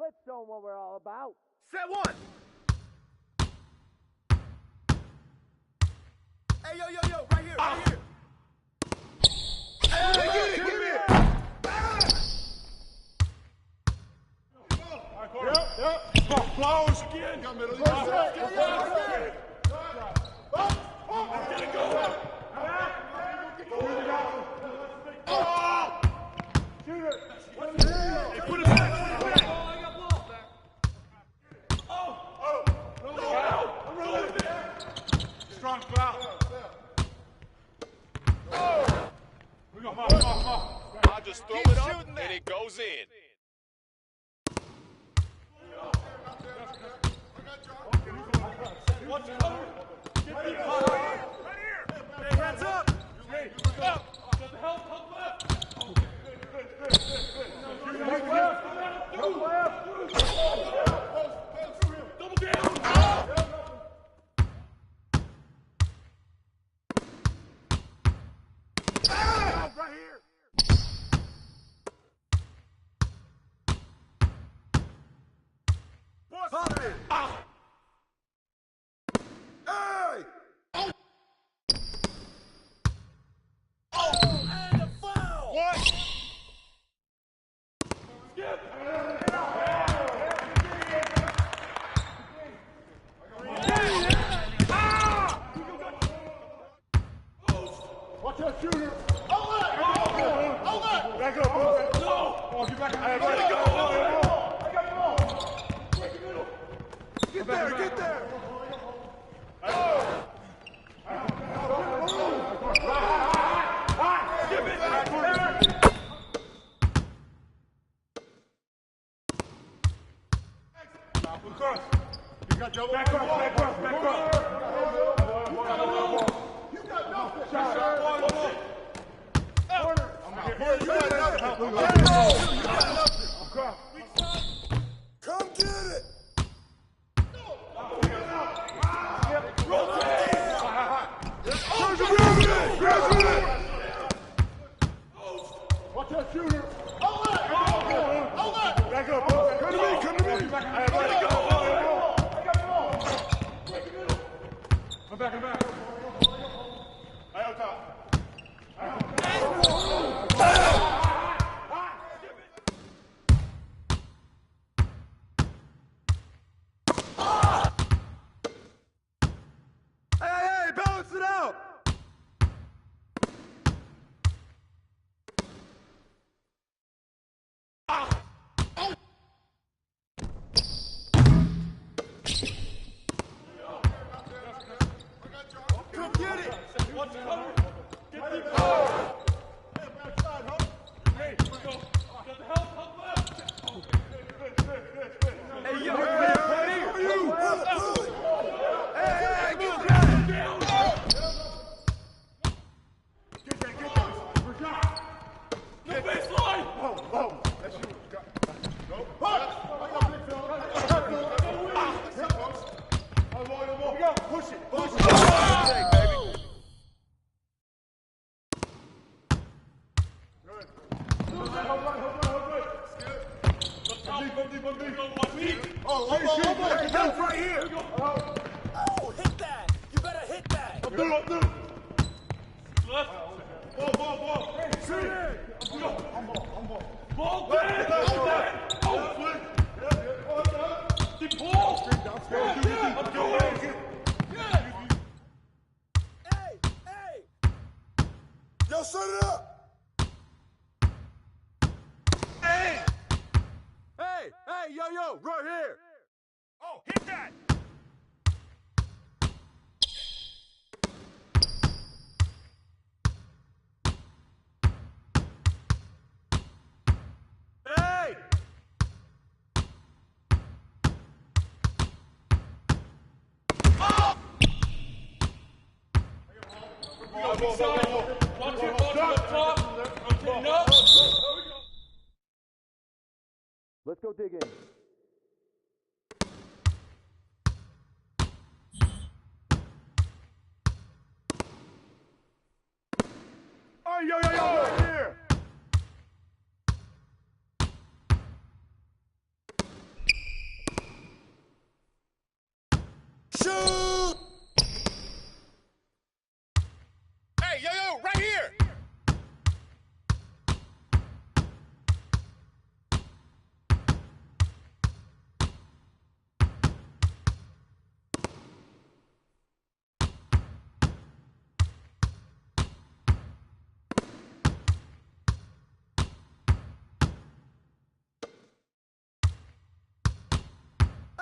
Let's show them what we're all about. Set one. Hey, yo, right here, right here. Hey, get it. Yep. Flowers again. Got middle. Get it go. Shoot it. Hey, put it back. I got ball back. Strong foul. Come on. I just throw it up and it goes in. Watch it. Right here. Hey, hands up. Got the help left. Double down. Right here. Pump it. Hey! And a foul! What? Skip! Watch that shooter! Hold it! Back up! No! Oh, get back! I got the ball! Get there! You got double. Back up. You got nothing. Shot. Corner. You got nothing. Come get it! Watch that shooter. Hold it. Back up. Come to me. I got the ball. I'm back. I on top. Hey, balance it out! Come get it! Watch the cover. Get the ball. Hey, go. Got the help left. Hey, yo, right here! Hey, go down! Get that. No baseline. Oh. That shit was got. No. Push it. Hey, baby. Good. Oh, Help right here! Oh, hit that! You better hit that! Up there. Left. Ball. Shoot it. Ball back. Oh, flip. Deep ball. Up your way. Hey! Yo, set it up! Hey, yo, right here! Oh, hit that! Hey! Watch it up top. Rotating up. Let's go dig in. Oh, yo, right here. Hey, yo, right here.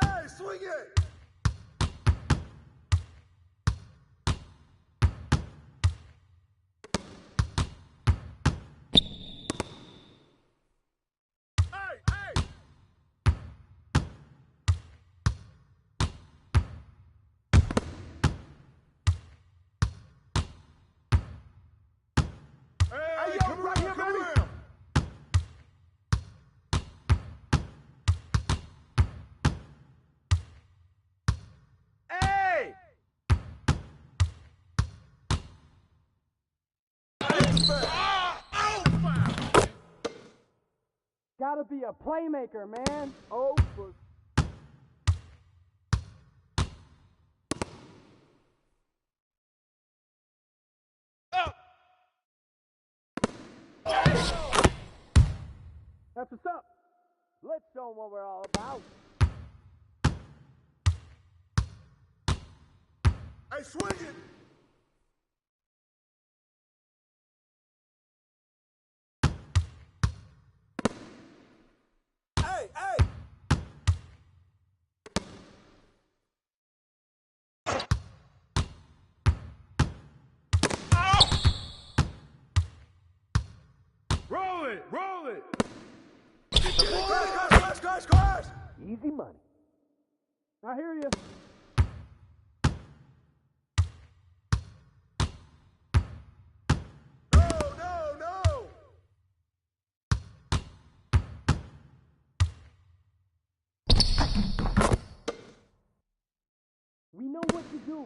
Hey, swing it! Hey, hey! Hey, yo, come right here, around, come baby. around! Hey! Gotta be a playmaker, man. Oh, for... That's what's up. Let's show 'em what we're all about. Hey, swing it! Hey, hey! Roll it! Roll it! Crash! Easy money. I hear you. No! We know what to do.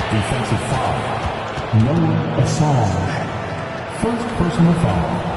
Defensive foul. No Assange. First personal foul.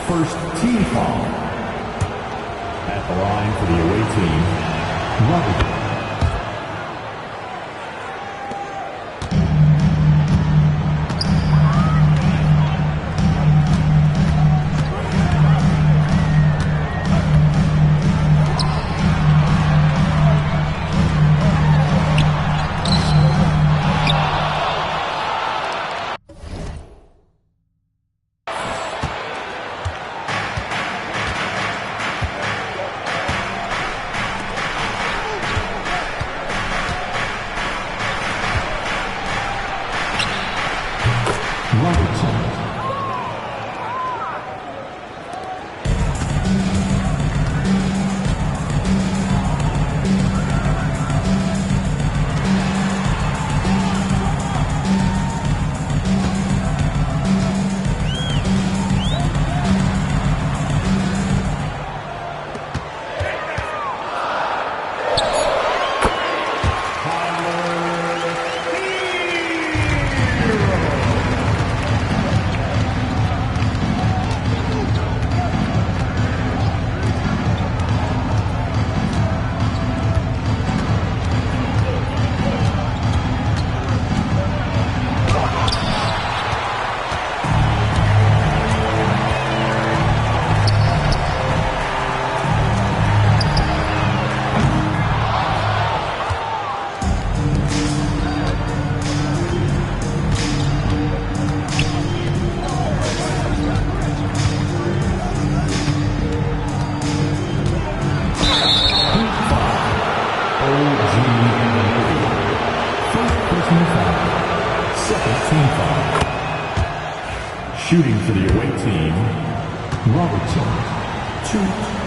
First team foul. At the line for the away team, Robert. Shooting for the away team, Robertson, 2.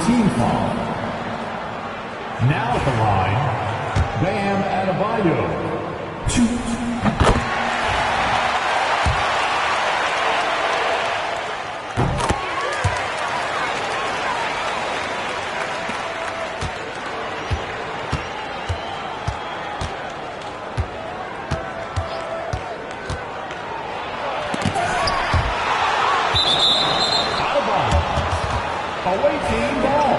team foul. Now at the line, Bam Adebayo. 2. Away team ball.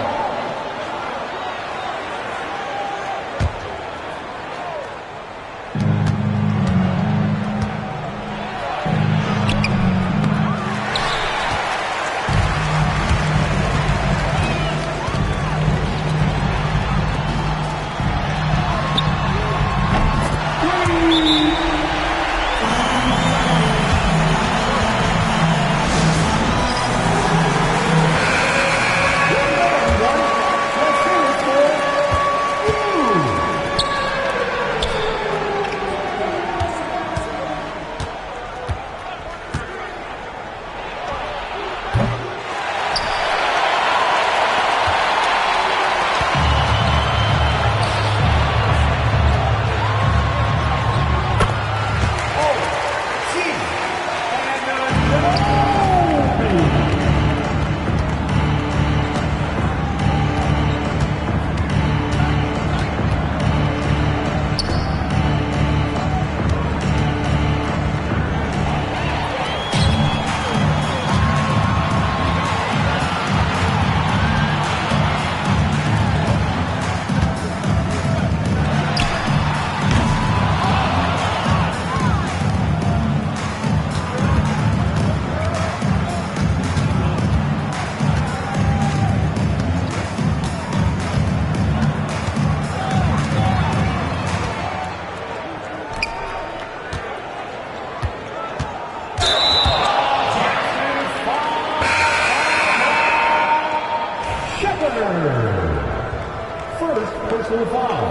First personal foul.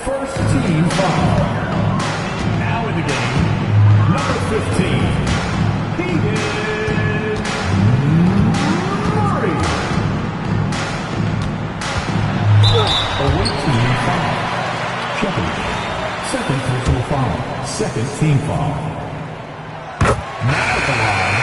First team foul. Now in the game, number 15. Keegan Murray. Away team foul. Second personal foul. Second team foul. Now at the line,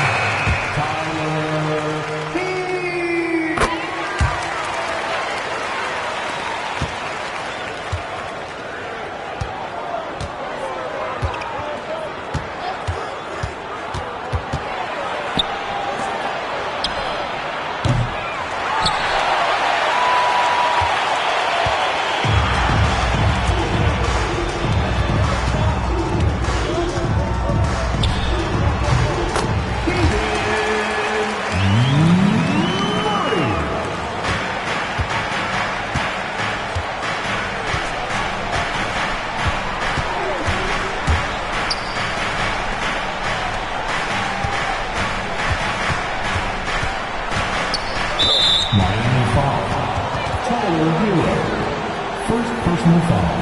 first personal foul.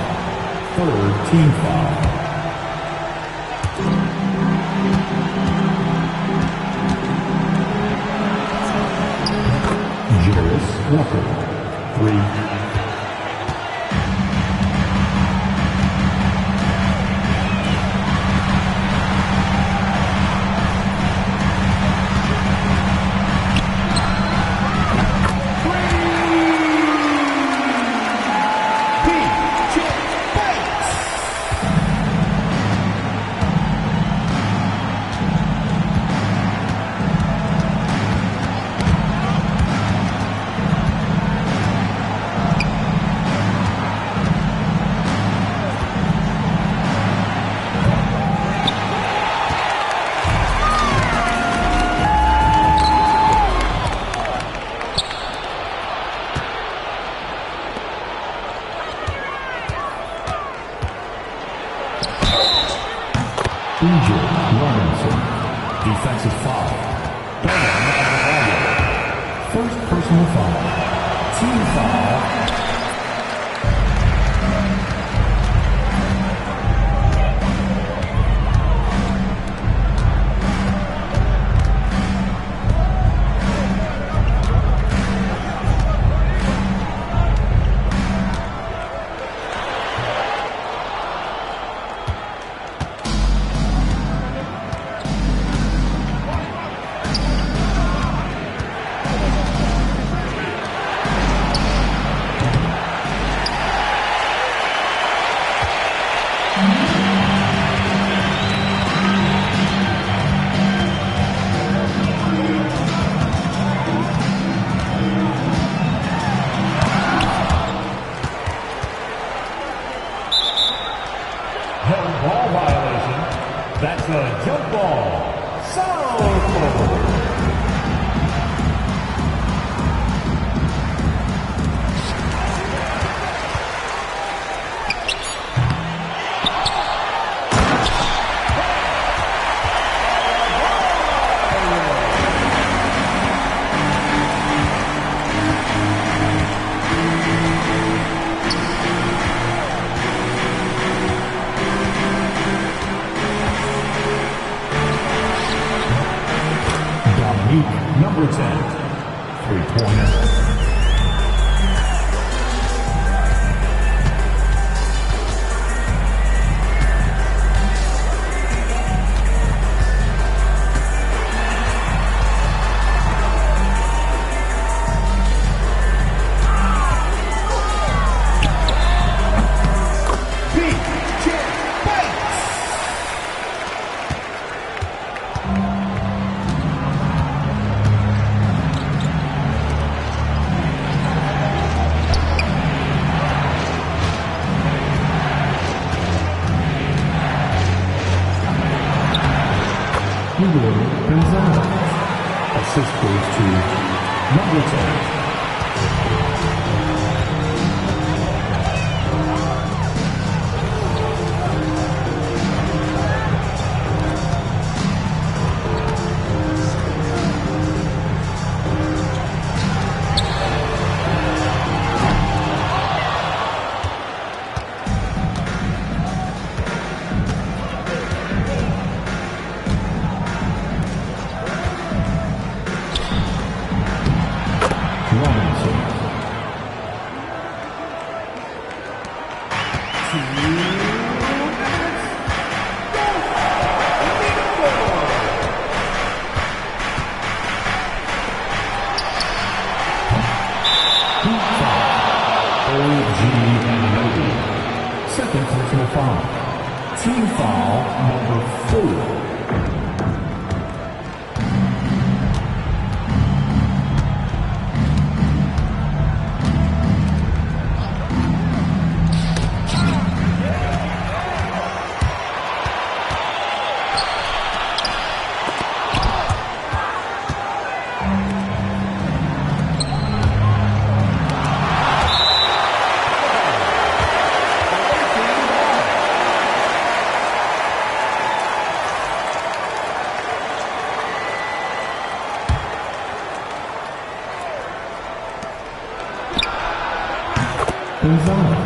Third team foul. Jarvis Walker. 3. Robinson, defensive foul. First personal foul. Team foul. ball violation. That's a jump ball. So number 10, three-pointer. Assist goes to number 10. Second personal foul. Team foul number 4. Gonzalez.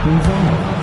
Gonzalez.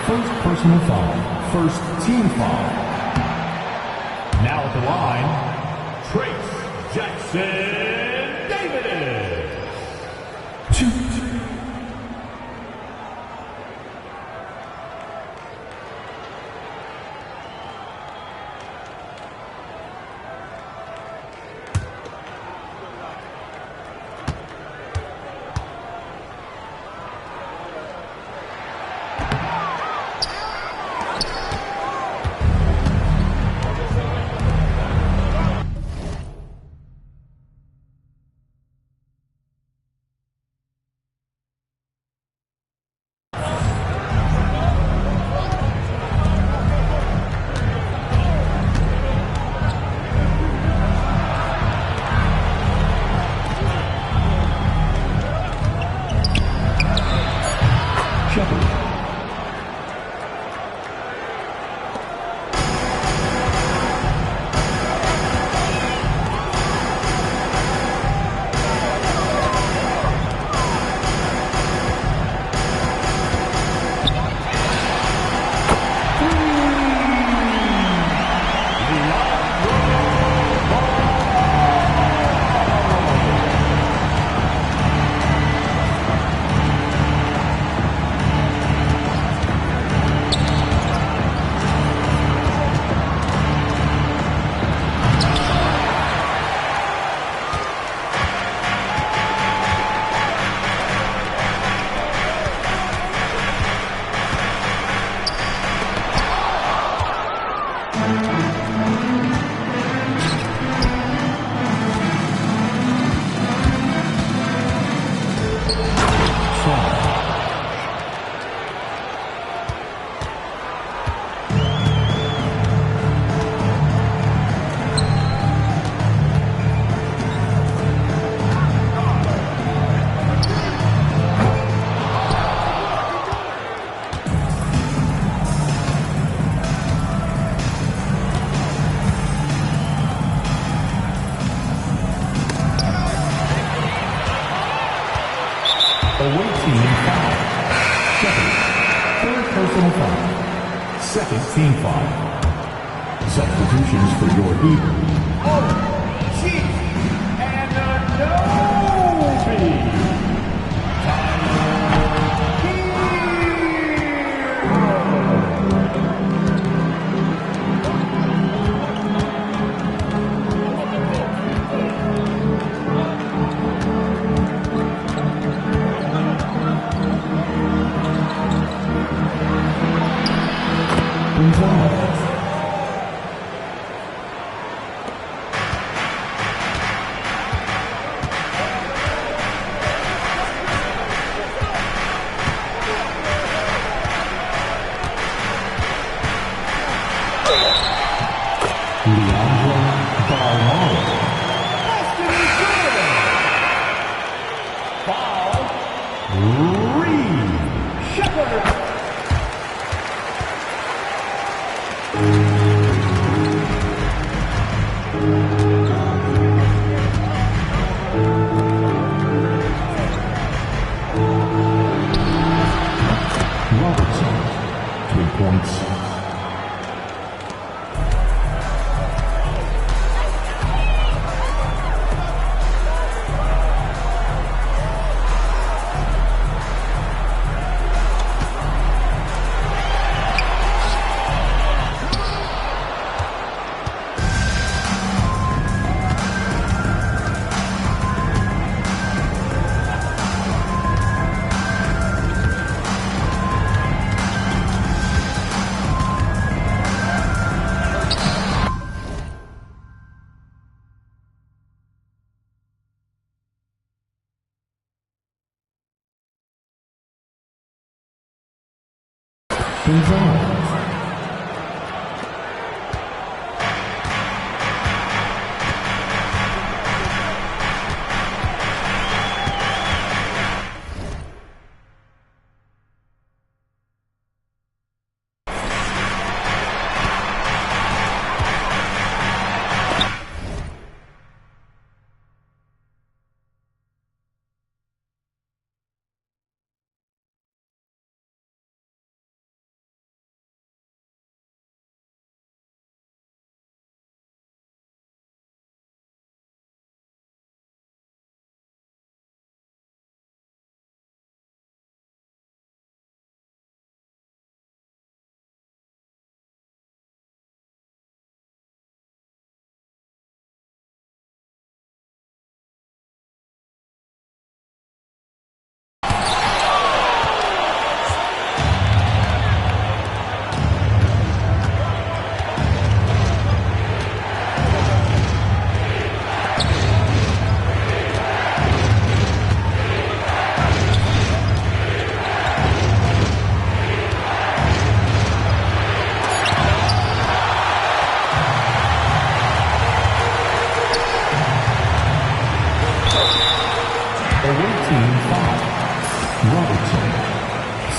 First personal foul. First team foul. Now at the line, Trace Jackson Davis. 2. Second team foul. Substitutions for your Eagles. Oh, jeez. And a no-beat. Gonzalez.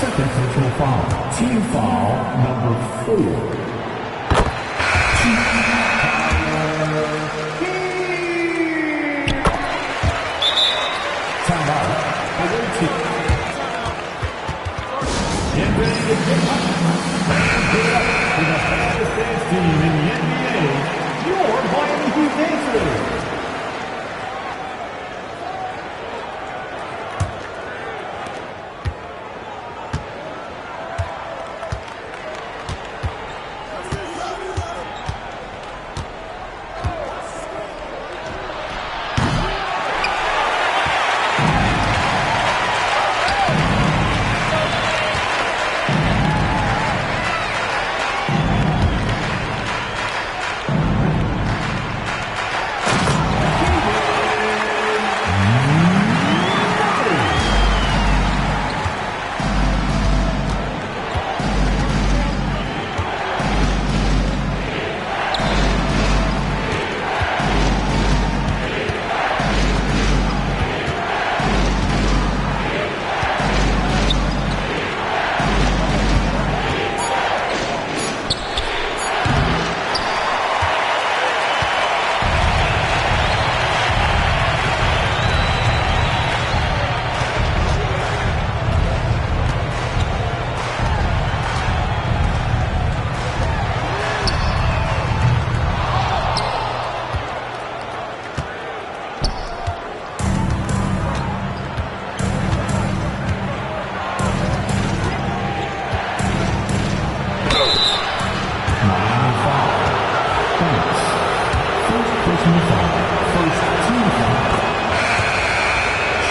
Second personal foul. Team foul number 4. Timeout. Away team. Get ready to get up. Get up for the fastest dance team in the NBA. Your Miami Heat Dancers.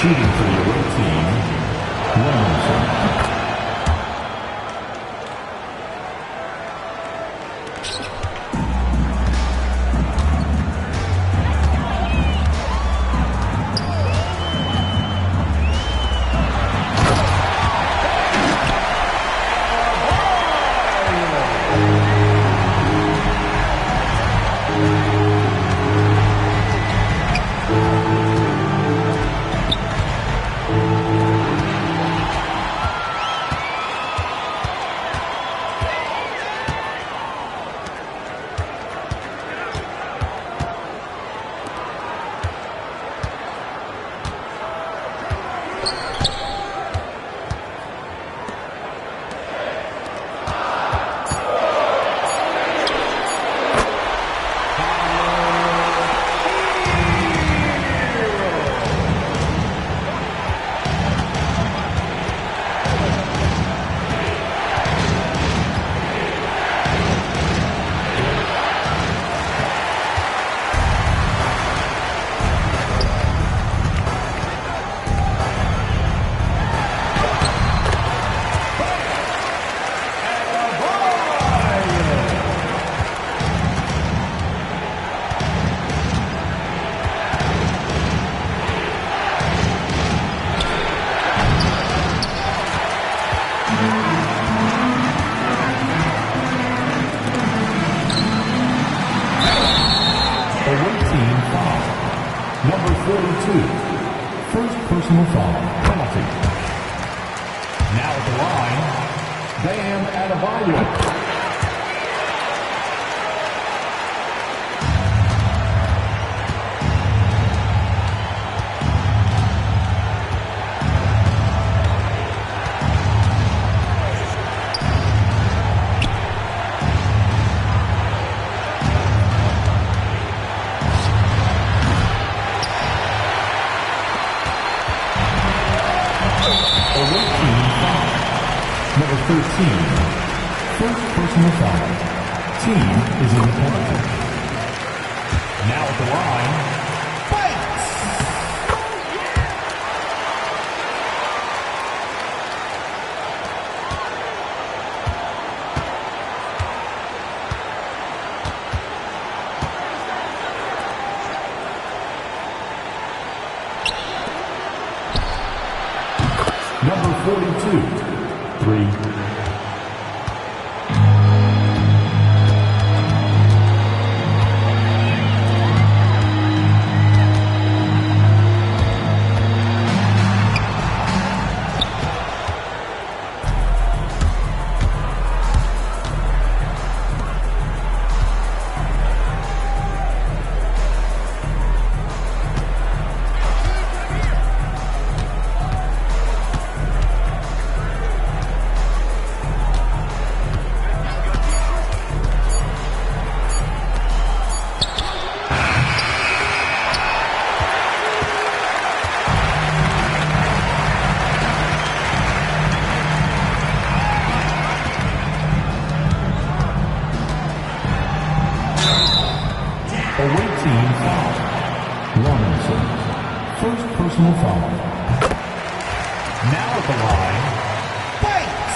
Shooting for the away team, Venom. 42. First personal foul, penalty. Now at the line, Bam Adebayo. Number 13, first personal foul. Team is in the penalty. Now at the line, Banks! Number 42. 3. First personal foul. Now at the line, Banks!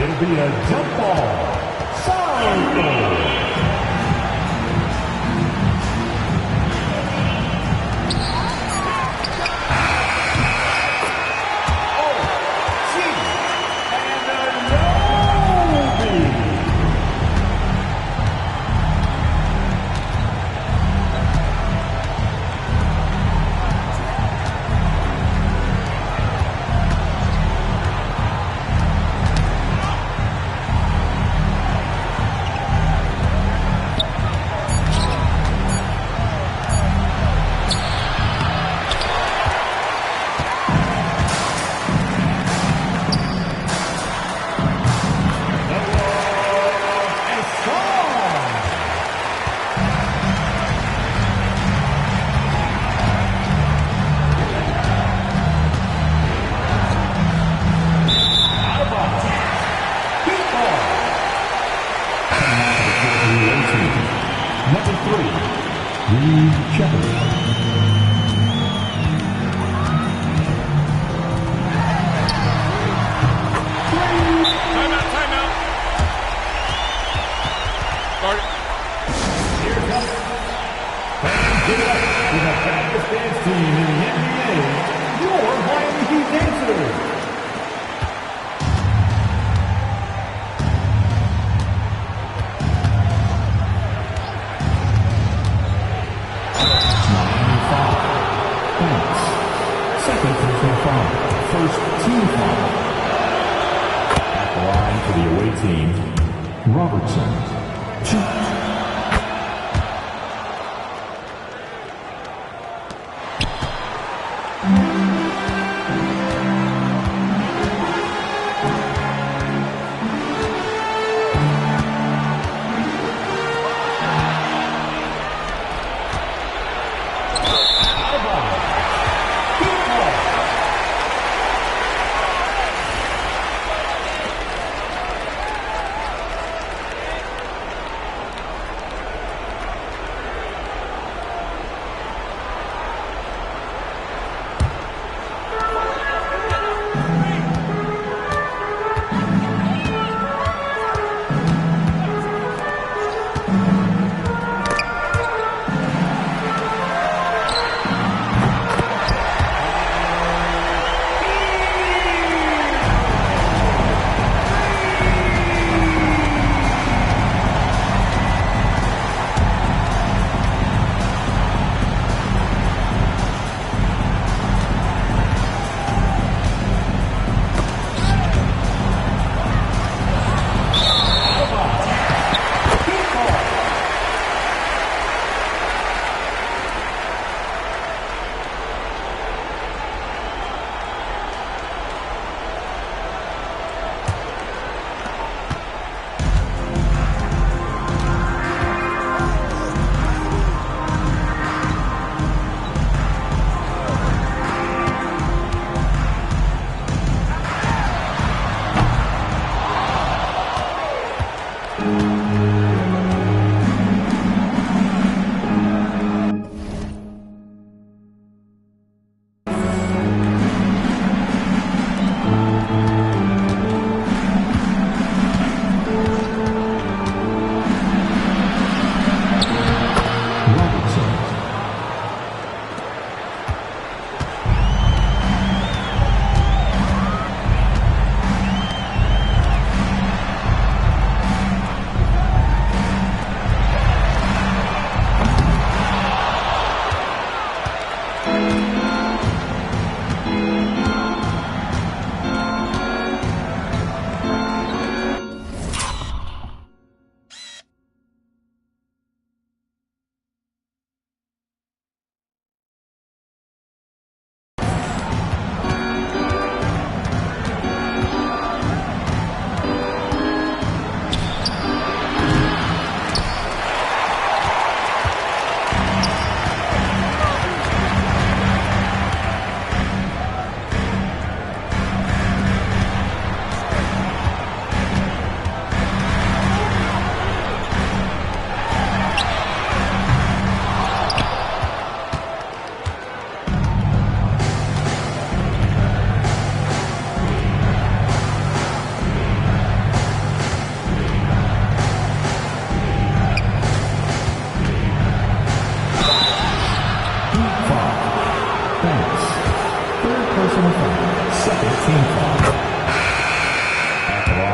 It'll be a jump ball. Foul.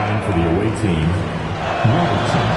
line for the away team, Robertson.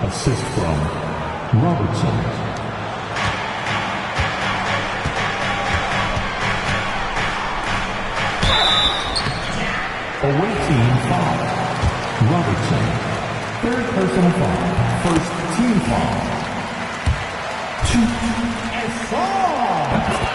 Assist from Robertson. Away team foul. Robertson. Third personal foul. First team foul. 2 and 4.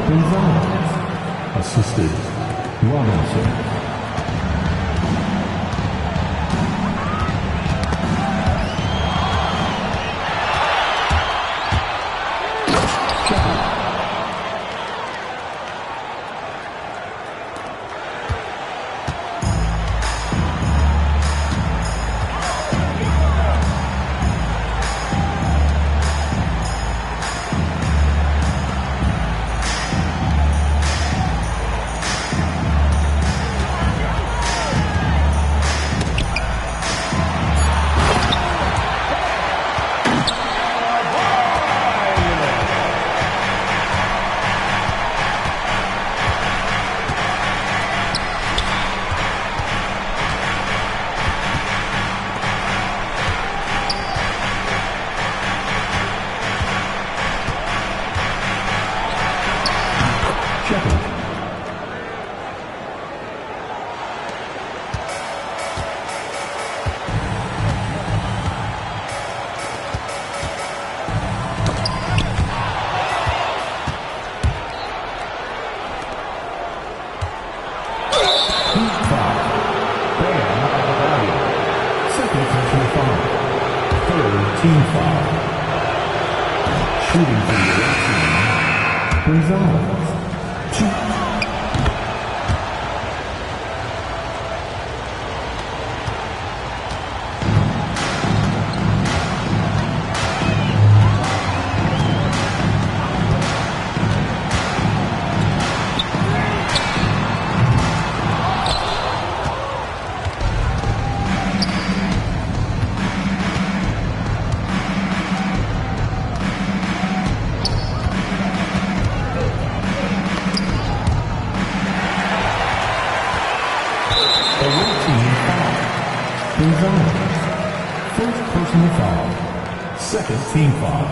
Gonzalez. Assisted Robinson. Team foul. Shooting from the right team, Gonzalez. 2. Gonzalez. First personal foul. Second team foul.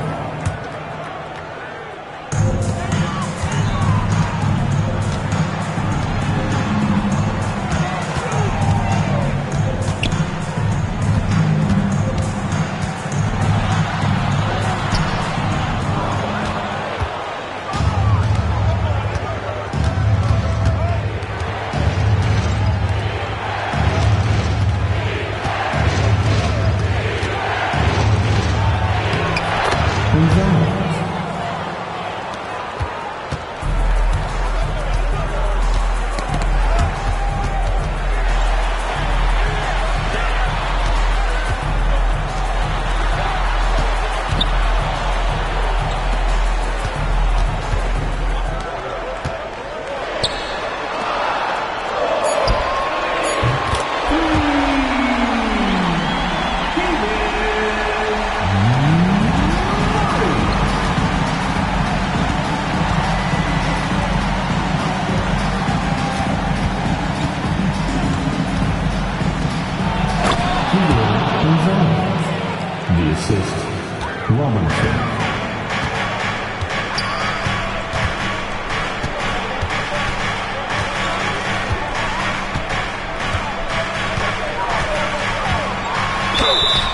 Wilmington.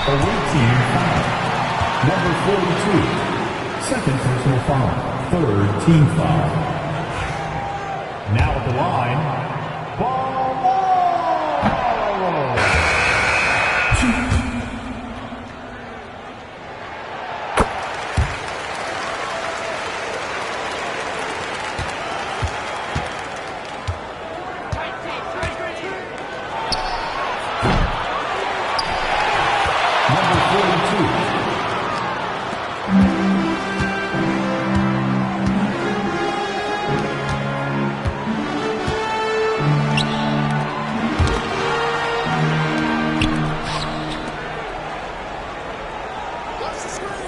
Away team foul. Number 42. Second personal foul. Third team foul. Now at the line, ball. Number 42. Watch the screen.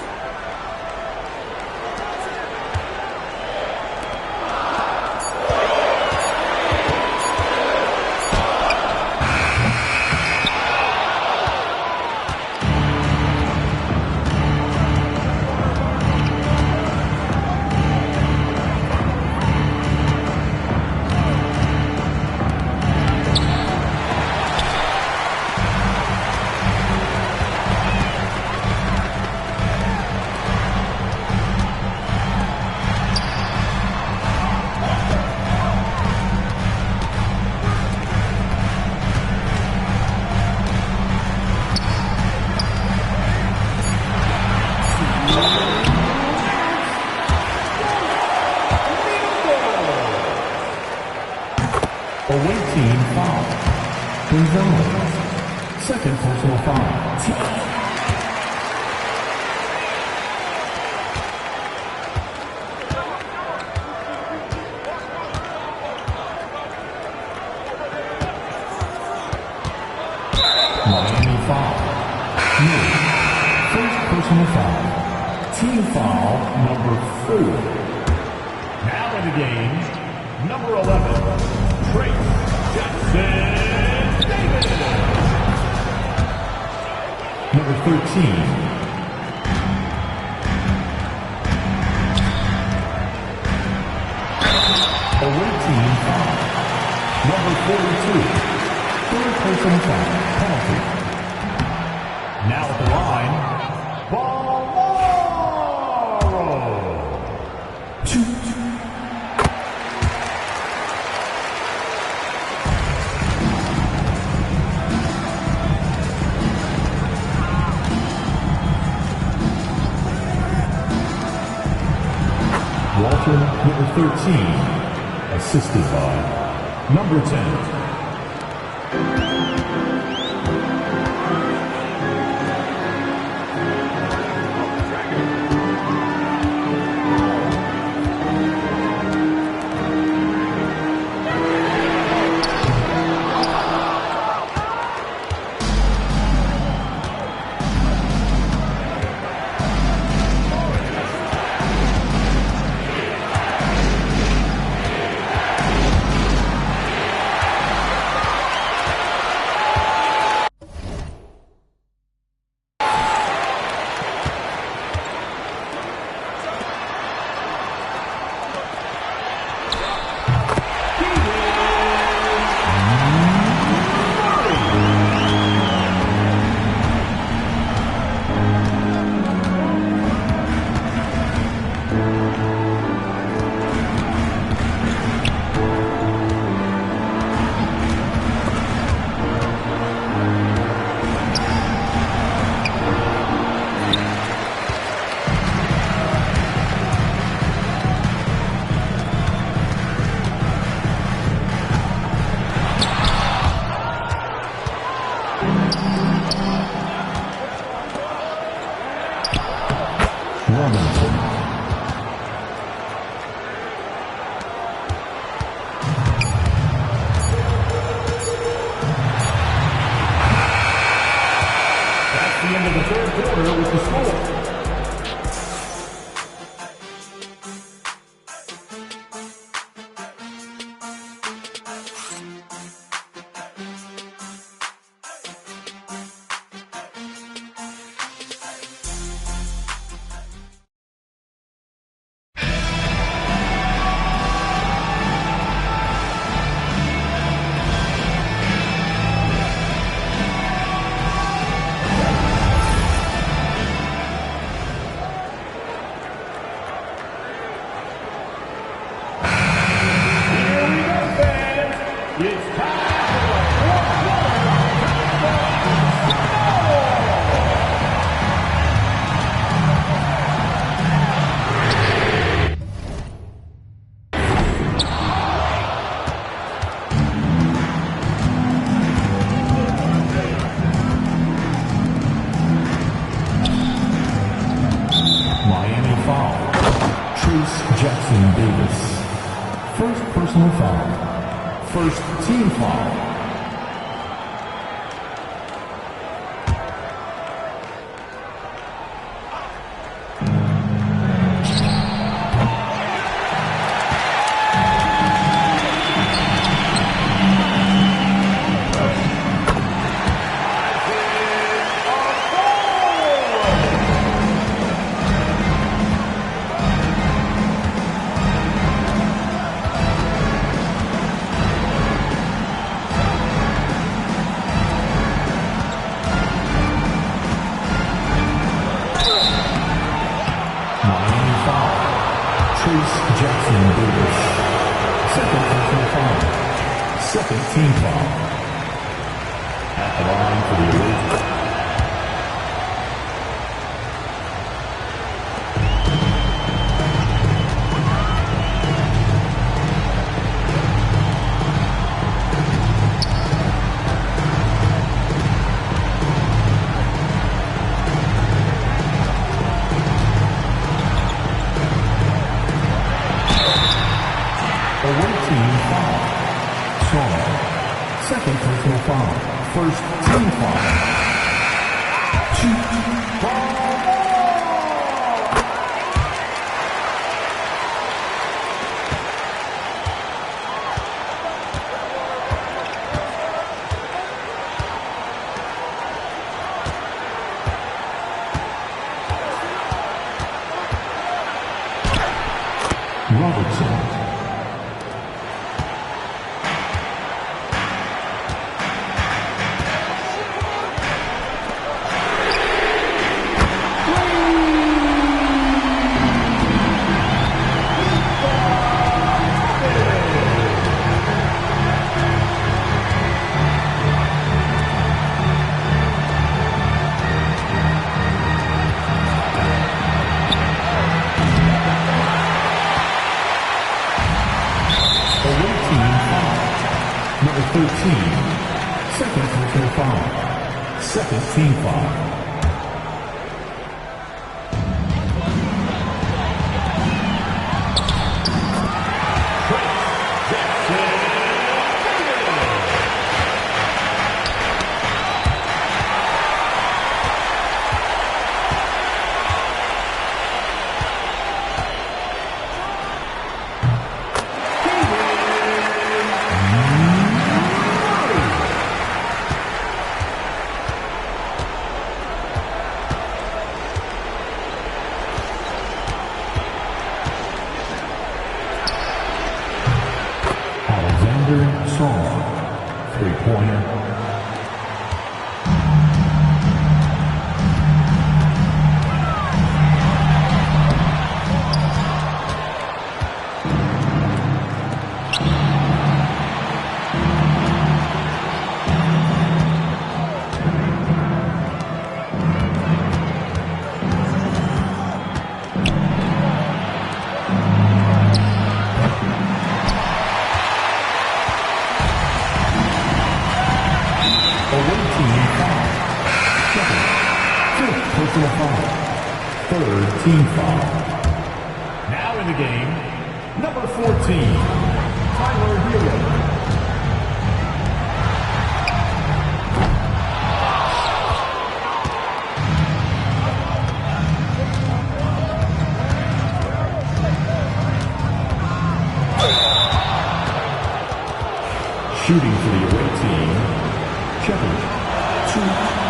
Away team foul. Gonzalez. Second personal foul. Miami foul. Mid. First personal foul. Team foul number 4. Now in the game, number 11, Trace Jackson Davis. Number 13, away team foul. Number 42, third personal foul, penalty. Now at the line, Ball. 2. Walter, number 13, assisted by number 10. Trace Jackson Davis. First personal foul. First team foul. Trace Jackson Davis. Second personal foul. Second team foul. At the line for the away. Second personal foul. First team foul. Robertson. Number 13, second personal foul, second team foul. Song, three-pointer. Personal foul. Third team foul. Now in the game, number 14, Tyler Hero. Shooting for the away team, Kevin. 2.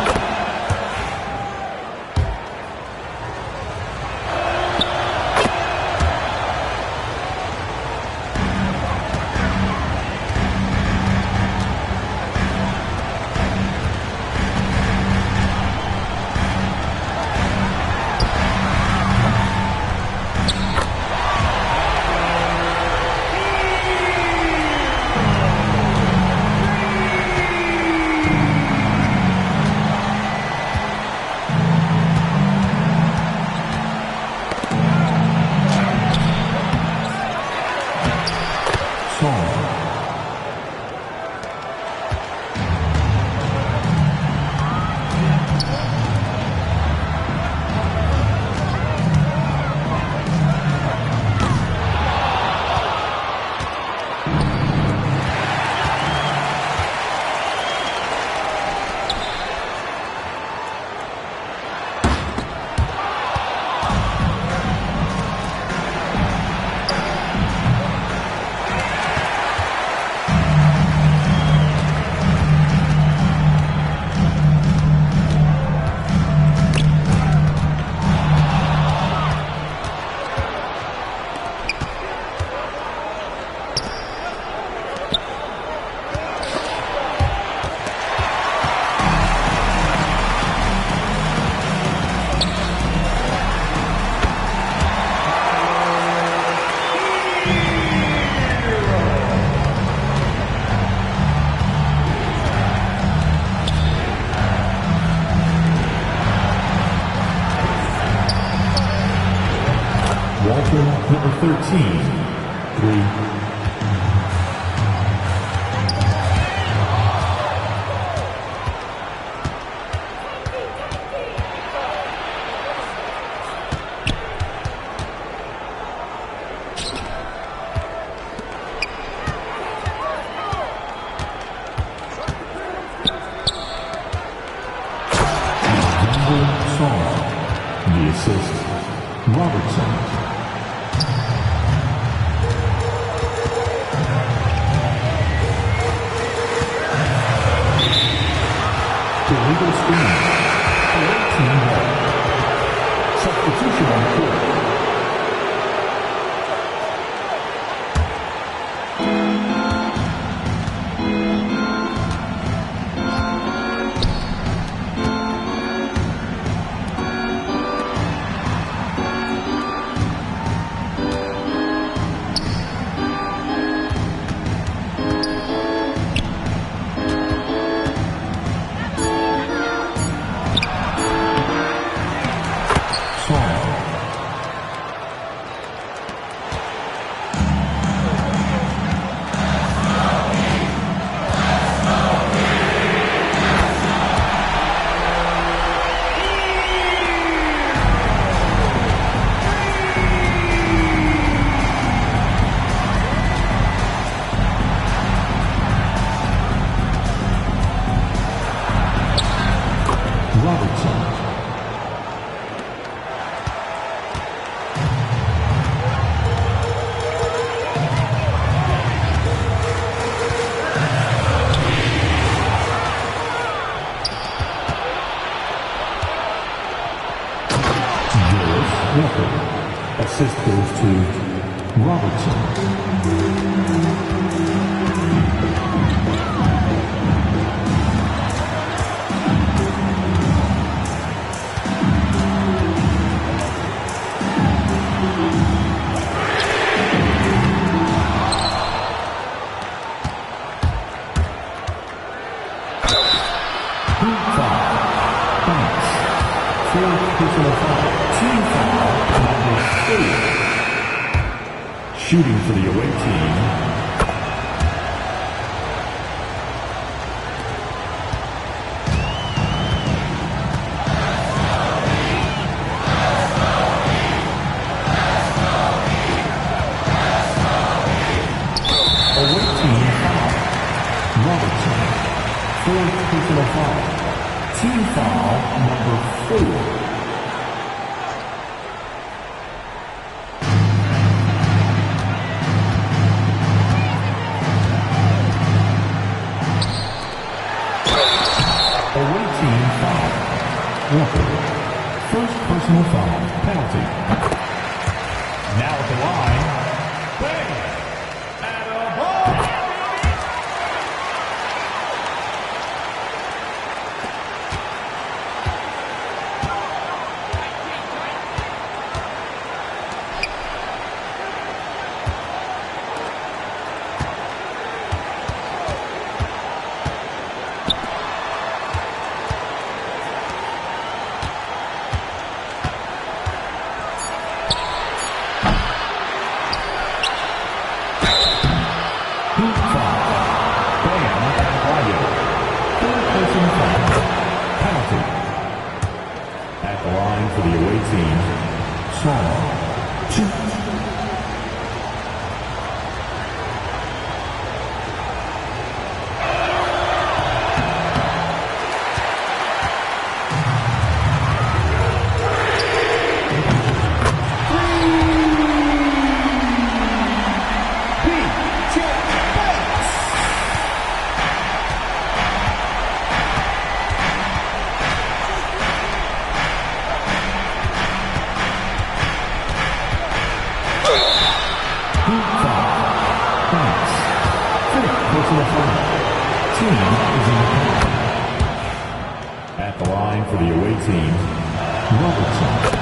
team, 3. The assist, Robertson. Illegal screen. Team ball. Substitution on court. Assist goes to Robertson. Shooting for the away team. Away team foul. Robertson. Fourth personal foul. Team foul number 4. First personal foul, penalty. Now at the line, bang! And a ball! At the line for the away team, Saul, 2. At the line for the away team, Robertson.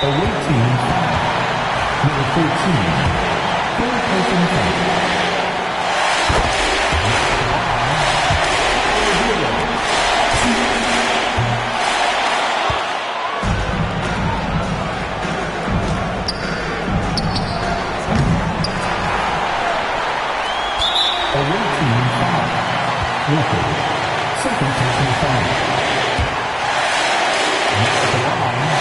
Away team foul. Number 13. Third person foul. Away team foul. Record. Second personal foul. At the line.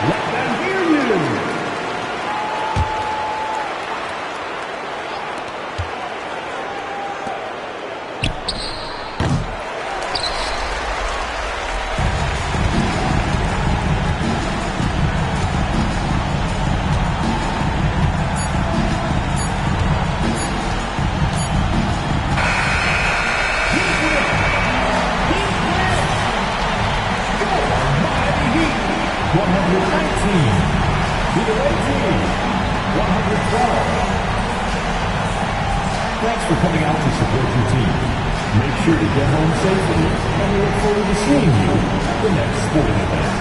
Let them hear you. Thanks for coming out to support your team. Make sure to get home safely, and we look forward to seeing you at the next sporting event.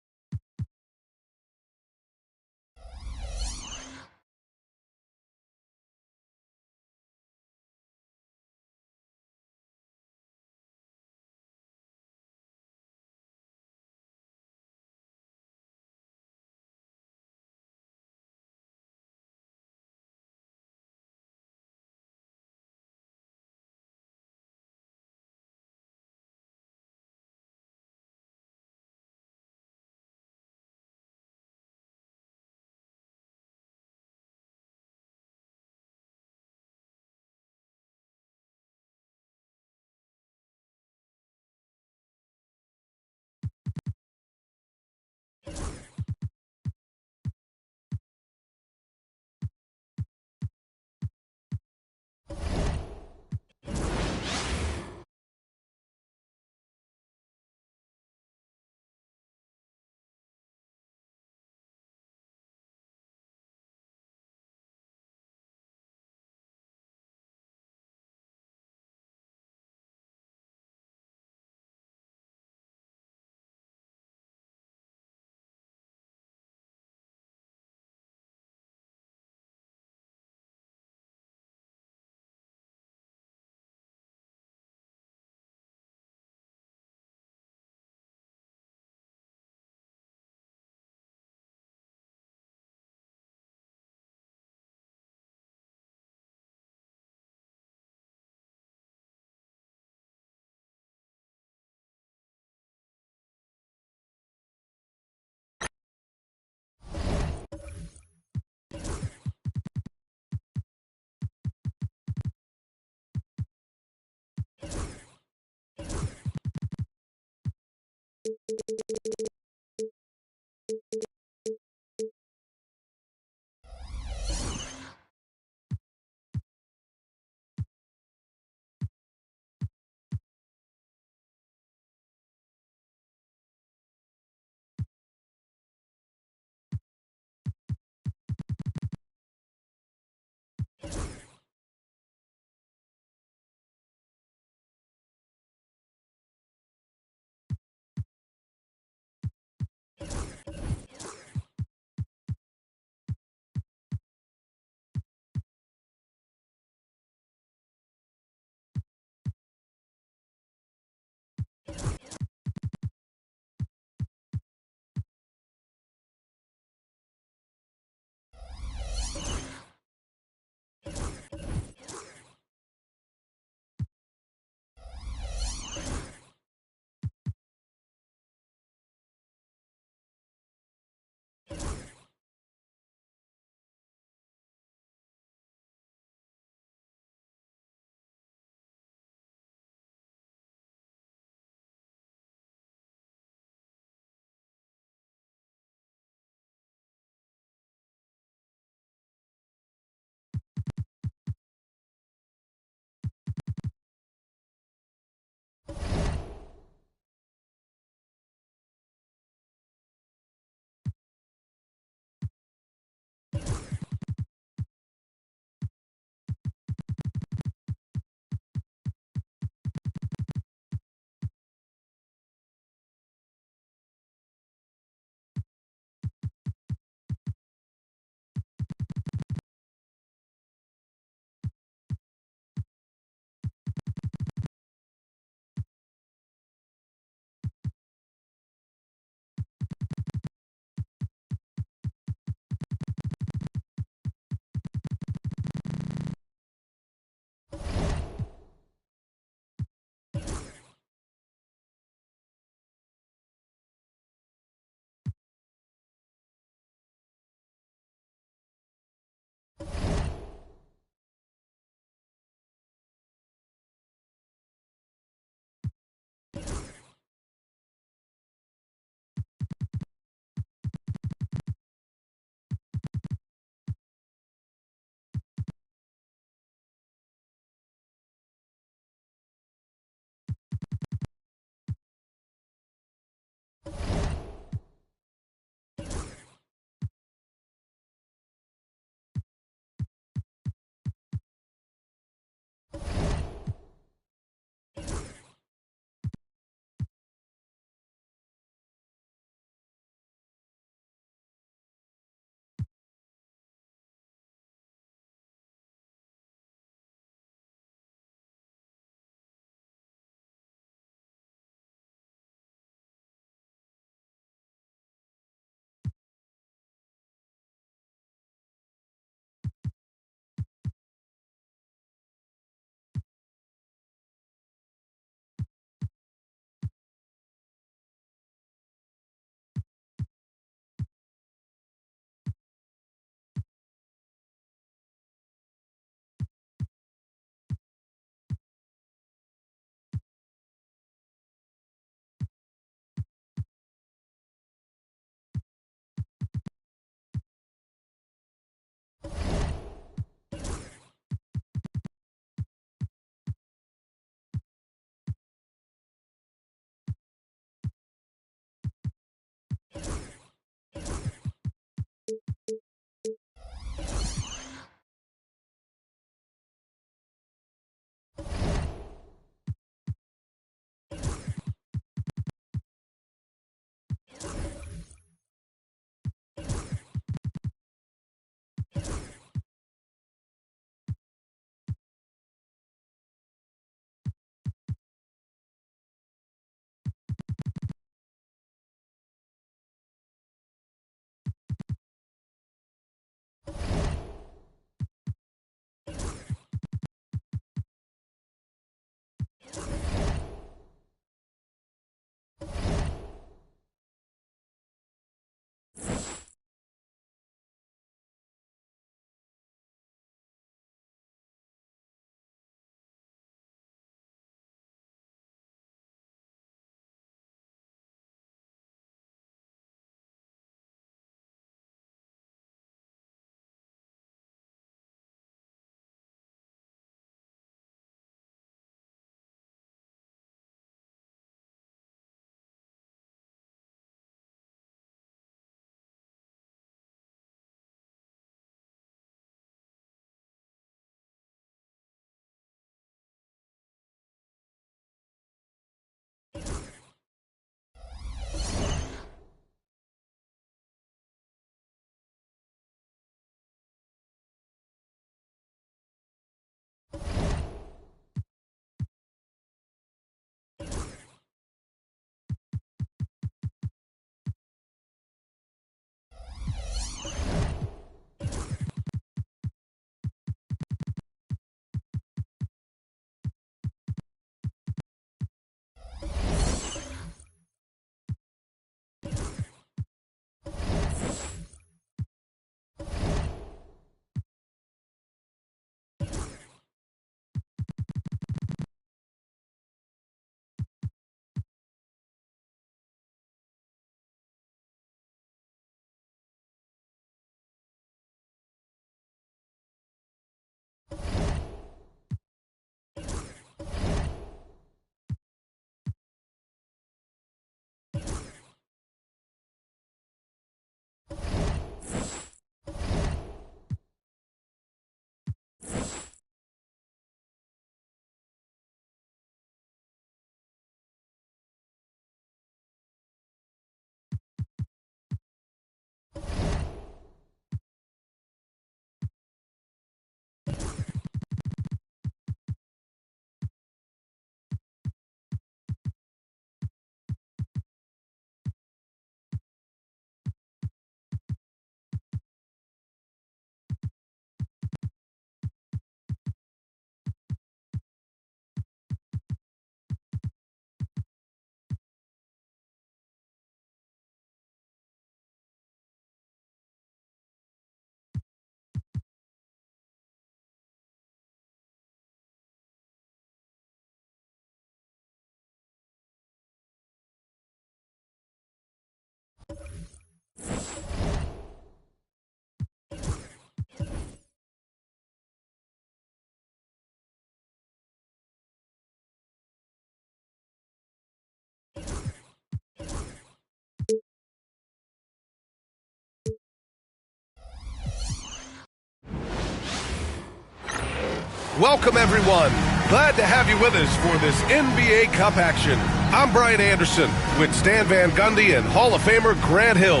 Welcome, everyone. Glad to have you with us for this NBA Cup action. I'm Brian Anderson with Stan Van Gundy and Hall of Famer Grant Hill.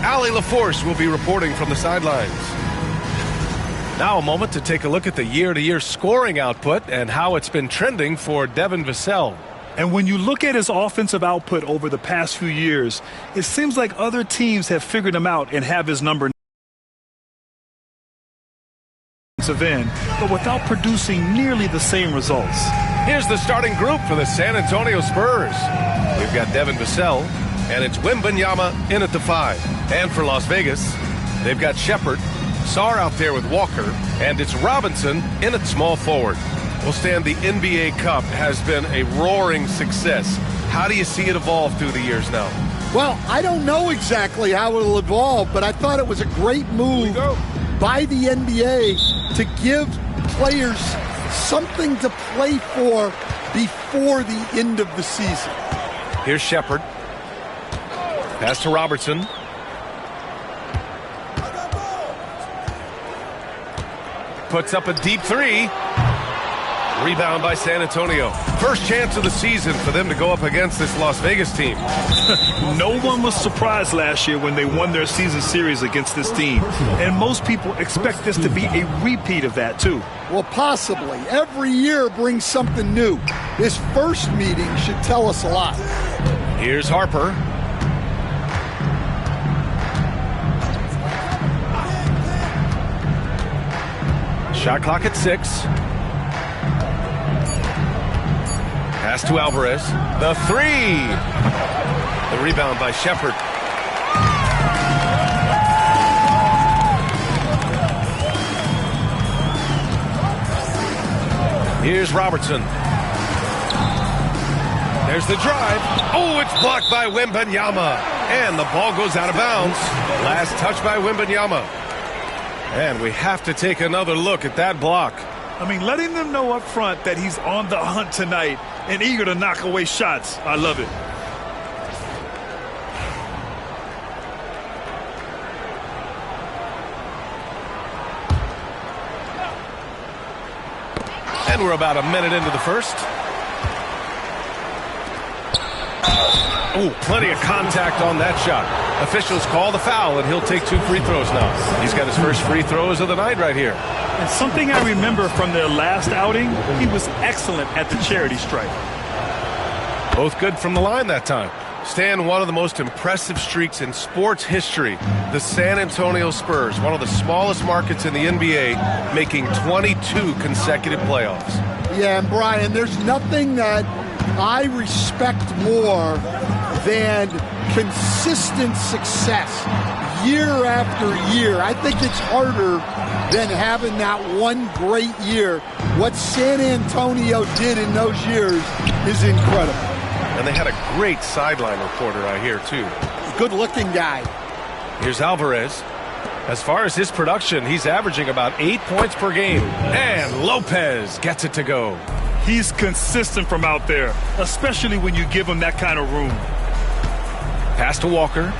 Allie LaForce will be reporting from the sidelines. Now a moment to take a look at the year-to-year scoring output and how it's been trending for Devin Vassell. And when you look at his offensive output over the past few years, it seems like other teams have figured him out and have his number in, but without producing nearly the same results. Here's the starting group for the San Antonio Spurs. We've got Devin Vassell, and it's Wembanyama in at the 5. And for Las Vegas, they've got Shepherd, Sarr out there with Walker, and it's Robinson in at small forward. Well, Stan, the NBA Cup has been a roaring success. How do you see it evolve through the years now? Well, I don't know exactly how it'll evolve, but I thought it was a great move by the NBA to give players something to play for before the end of the season. Here's Shepherd. Pass to Robertson. Puts up a deep 3. Rebound by San Antonio. First chance of the season for them to go up against this Las Vegas team. No one was surprised last year when they won their season series against this team. And most people expect this to be a repeat of that, too. Well, possibly. Every year brings something new. This first meeting should tell us a lot. Here's Harper. Shot clock at 6. Pass to Alvarez. The 3. The rebound by Shepherd. Here's Robertson. There's the drive. Oh, it's blocked by Wembanyama. And the ball goes out of bounds. Last touch by Wembanyama. And we have to take another look at that block. I mean, letting them know up front that he's on the hunt tonight and eager to knock away shots. I love it. And we're about a minute into the first. Oh, plenty of contact on that shot. Officials call the foul, and he'll take 2 free throws now. He's got his first free throws of the night right here. And something I remember from their last outing, he was excellent at the charity stripe. Both good from the line that time. Stan, one of the most impressive streaks in sports history. The San Antonio Spurs, one of the smallest markets in the NBA, making 22 consecutive playoffs. Yeah, and Brian, there's nothing that I respect more than consistent success year after year. I think it's harder than having that one great year. What San Antonio did in those years is incredible. And they had a great sideline reporter, I hear, too. Good-looking guy. Here's Alvarez. As far as his production, he's averaging about 8 points per game. And Lopez gets it to go. He's consistent from out there, especially when you give him that kind of room. Pass to Walker.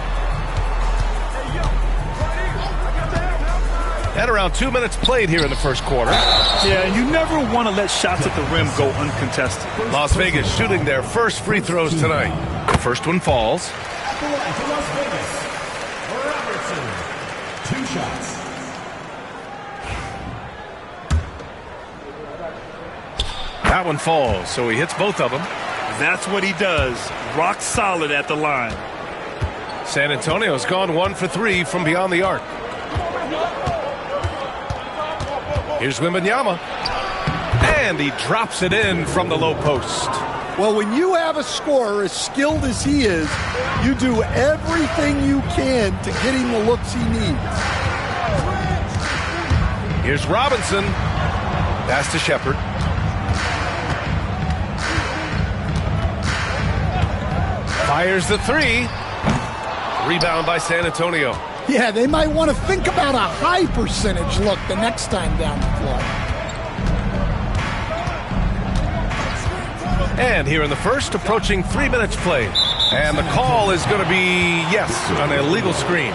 And around 2 minutes played here in the first quarter. Yeah, and you never want to let shots at the rim go uncontested. Las Vegas shooting their first free throws tonight. The first one falls. At the line for Las Vegas, Robertson. 2 shots. That one falls, so he hits both of them. That's what he does. Rock solid at the line. San Antonio's gone 1 for 3 from beyond the arc. Here's Wembanyama. And he drops it in from the low post. Well, when you have a scorer as skilled as he is, you do everything you can to get him the looks he needs. Here's Robinson. Pass to Shepherd. Fires the 3. Rebound by San Antonio. Yeah, they might want to think about a high percentage look the next time down the floor. And here in the first, approaching 3 minutes played. And the call is going to be, yes, an illegal screen.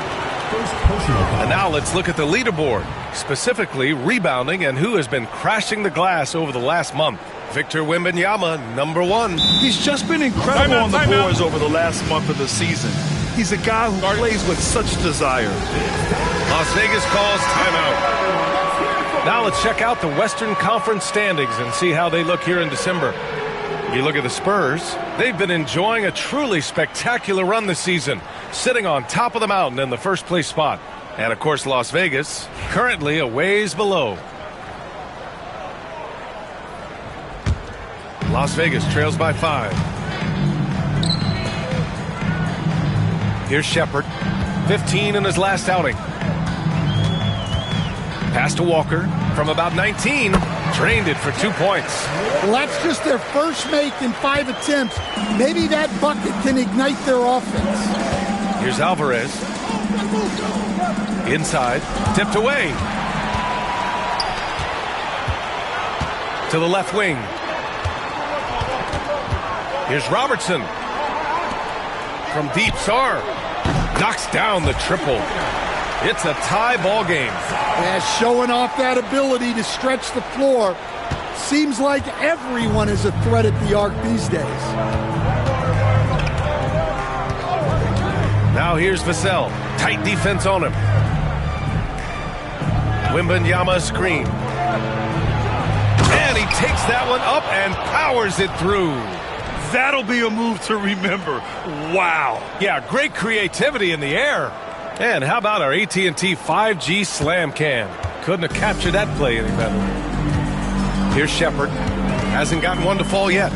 And now let's look at the leaderboard, specifically rebounding and who has been crashing the glass over the last month. Victor Wembanyama, number 1. He's just been incredible on the boards over the last month of the season. He's a guy who plays with such desire. Las Vegas calls timeout. Now let's check out the Western Conference standings and see how they look here in December. You look at the Spurs, they've been enjoying a truly spectacular run this season, sitting on top of the mountain in the first place spot. And of course, Las Vegas, currently a ways below. Las Vegas trails by 5. Here's Shepherd, 15 in his last outing. Pass to Walker from about 19, drained it for 2 points. Well, that's just their first make in 5 attempts. Maybe that bucket can ignite their offense. Here's Alvarez. Inside, tipped away. To the left wing. Here's Robertson. From deep, Sarr knocks down the triple. It's a tie ball game. Yeah, showing off that ability to stretch the floor. Seems like everyone is a threat at the arc these days. Now here's Vassell. Tight defense on him. Wembanyama screen. And he takes that one up and powers it through. That'll be a move to remember. Wow. Yeah, great creativity in the air. And how about our AT&T 5G slam can? Couldn't have captured that play any better. Here's Shepherd. Hasn't gotten one to fall yet.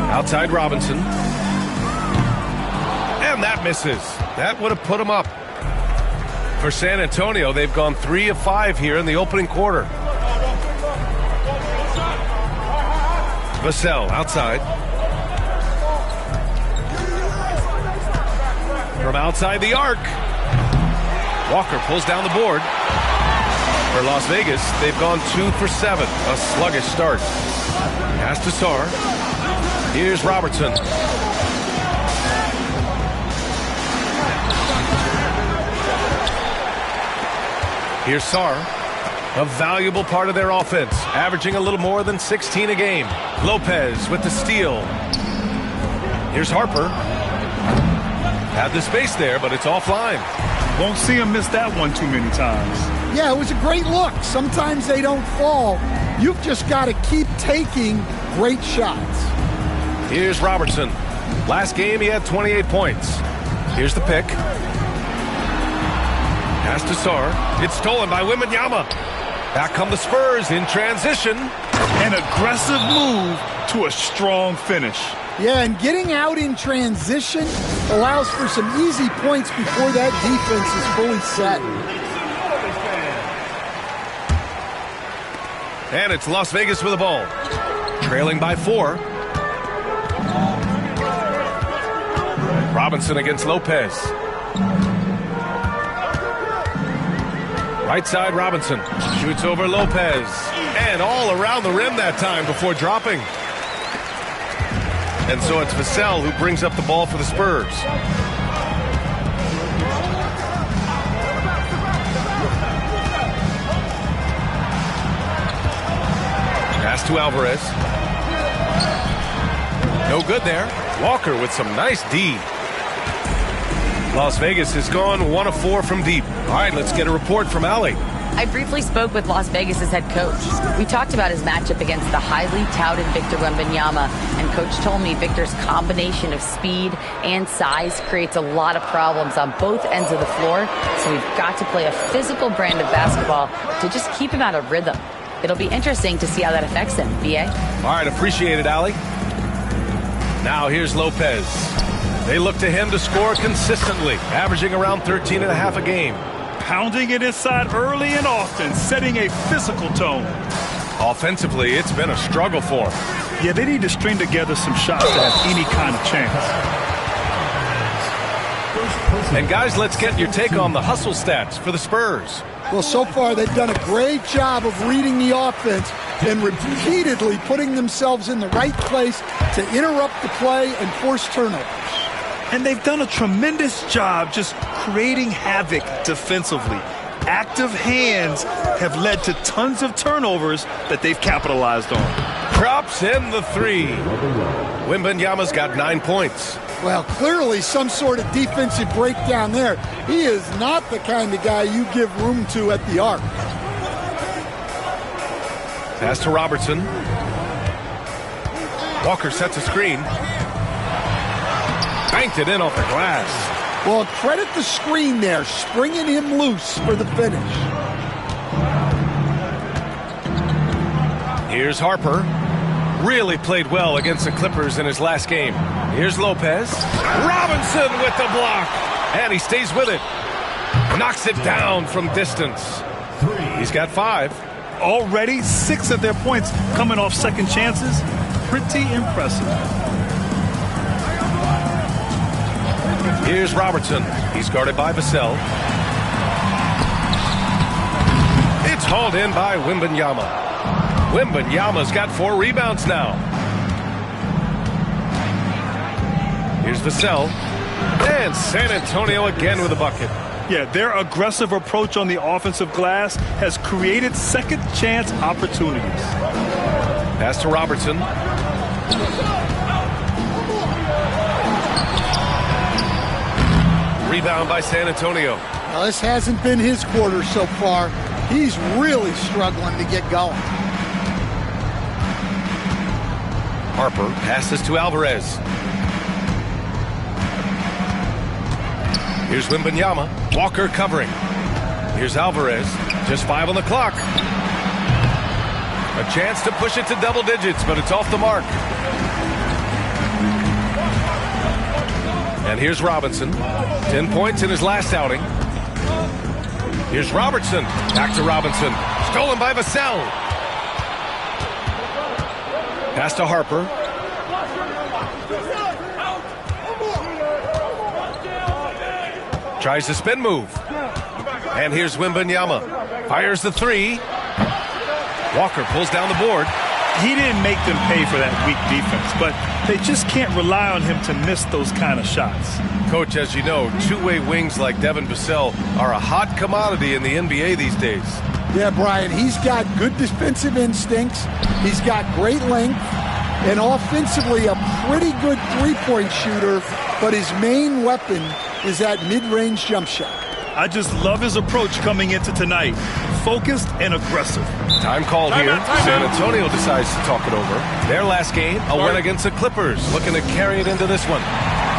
Outside Robinson. And that misses. That would have put him up. For San Antonio, they've gone 3 of 5 here in the opening quarter. Vassell outside. From outside the arc. Walker pulls down the board. For Las Vegas, they've gone 2 for 7. A sluggish start. Pass to Sarr. Here's Robertson. Here's Sarr. A valuable part of their offense, averaging a little more than 16 a game. Lopez with the steal. Here's Harper. Had the space there, but it's offline. Won't see him miss that one too many times. Yeah, it was a great look. Sometimes they don't fall. You've just got to keep taking great shots. Here's Robertson. Last game, he had 28 points. Here's the pick. Pass to Sarr. It's stolen by Wembanyama. Back come the Spurs in transition. An aggressive move to a strong finish. Yeah, and getting out in transition allows for some easy points before that defense is fully set. And it's Las Vegas with the ball. Trailing by 4. Robinson against Lopez. Right side Robinson. Shoots over Lopez. And all around the rim that time before dropping. And so it's Vassell who brings up the ball for the Spurs. Pass to Alvarez. No good there. Walker with some nice D. Las Vegas has gone 1 of 4 from deep. All right, let's get a report from Allie. I briefly spoke with Las Vegas' head coach. We talked about his matchup against the highly touted Victor Wembanyama, and coach told me Victor's combination of speed and size creates a lot of problems on both ends of the floor, so we've got to play a physical brand of basketball to just keep him out of rhythm. It'll be interesting to see how that affects him, B.A. All right, appreciate it, Allie. Now here's Lopez. They look to him to score consistently, averaging around 13.5 a game. Pounding it inside early and often, setting a physical tone. Offensively, it's been a struggle for him. Yeah, they need to string together some shots to have any kind of chance. And guys, let's get your take on the hustle stats for the Spurs. Well, so far they've done a great job of reading the offense and repeatedly putting themselves in the right place to interrupt the play and force turnovers. And they've done a tremendous job just creating havoc defensively. Active hands have led to tons of turnovers that they've capitalized on. Drops in the three. Wembanyama's got 9 points. Well, clearly some sort of defensive breakdown there. He is not the kind of guy you give room to at the arc. Pass to Robertson. Walker sets a screen. Banked it in off the glass. Well, credit the screen there, springing him loose for the finish. Here's Harper. Really played well against the Clippers in his last game. Here's Lopez. Robinson with the block. And he stays with it. Knocks it down from distance. He's got 5. Already 6 of their points coming off second chances. Pretty impressive. Here's Robertson. He's guarded by Vassell. It's hauled in by Wembanyama. Wembanyama's got 4 rebounds now. Here's Vassell. And San Antonio again with a bucket. Yeah, their aggressive approach on the offensive glass has created second chance opportunities. Pass to Robertson. Rebound by San Antonio. Now, this hasn't been his quarter so far. He's really struggling to get going. Harper passes to Alvarez. Here's Wembanyama. Walker covering. Here's Alvarez. Just 5 on the clock. A chance to push it to double digits, but it's off the mark. And here's Robinson. 10 points in his last outing. Here's Robertson. Back to Robinson. Stolen by Vassell. Pass to Harper. Tries the spin move. And here's Wembanyama. Fires the 3. Walker pulls down the board. He didn't make them pay for that weak defense, but they just can't rely on him to miss those kind of shots. Coach, as you know, two-way wings like Devin Vassell are a hot commodity in the NBA these days. Yeah, Brian, he's got good defensive instincts. He's got great length. And offensively, a pretty good three-point shooter, but his main weapon is that mid-range jump shot. I just love his approach coming into tonight. Focused and aggressive. Time called here. San Antonio decides to talk it over. Their last game, a win against the Clippers, looking to carry it into this one.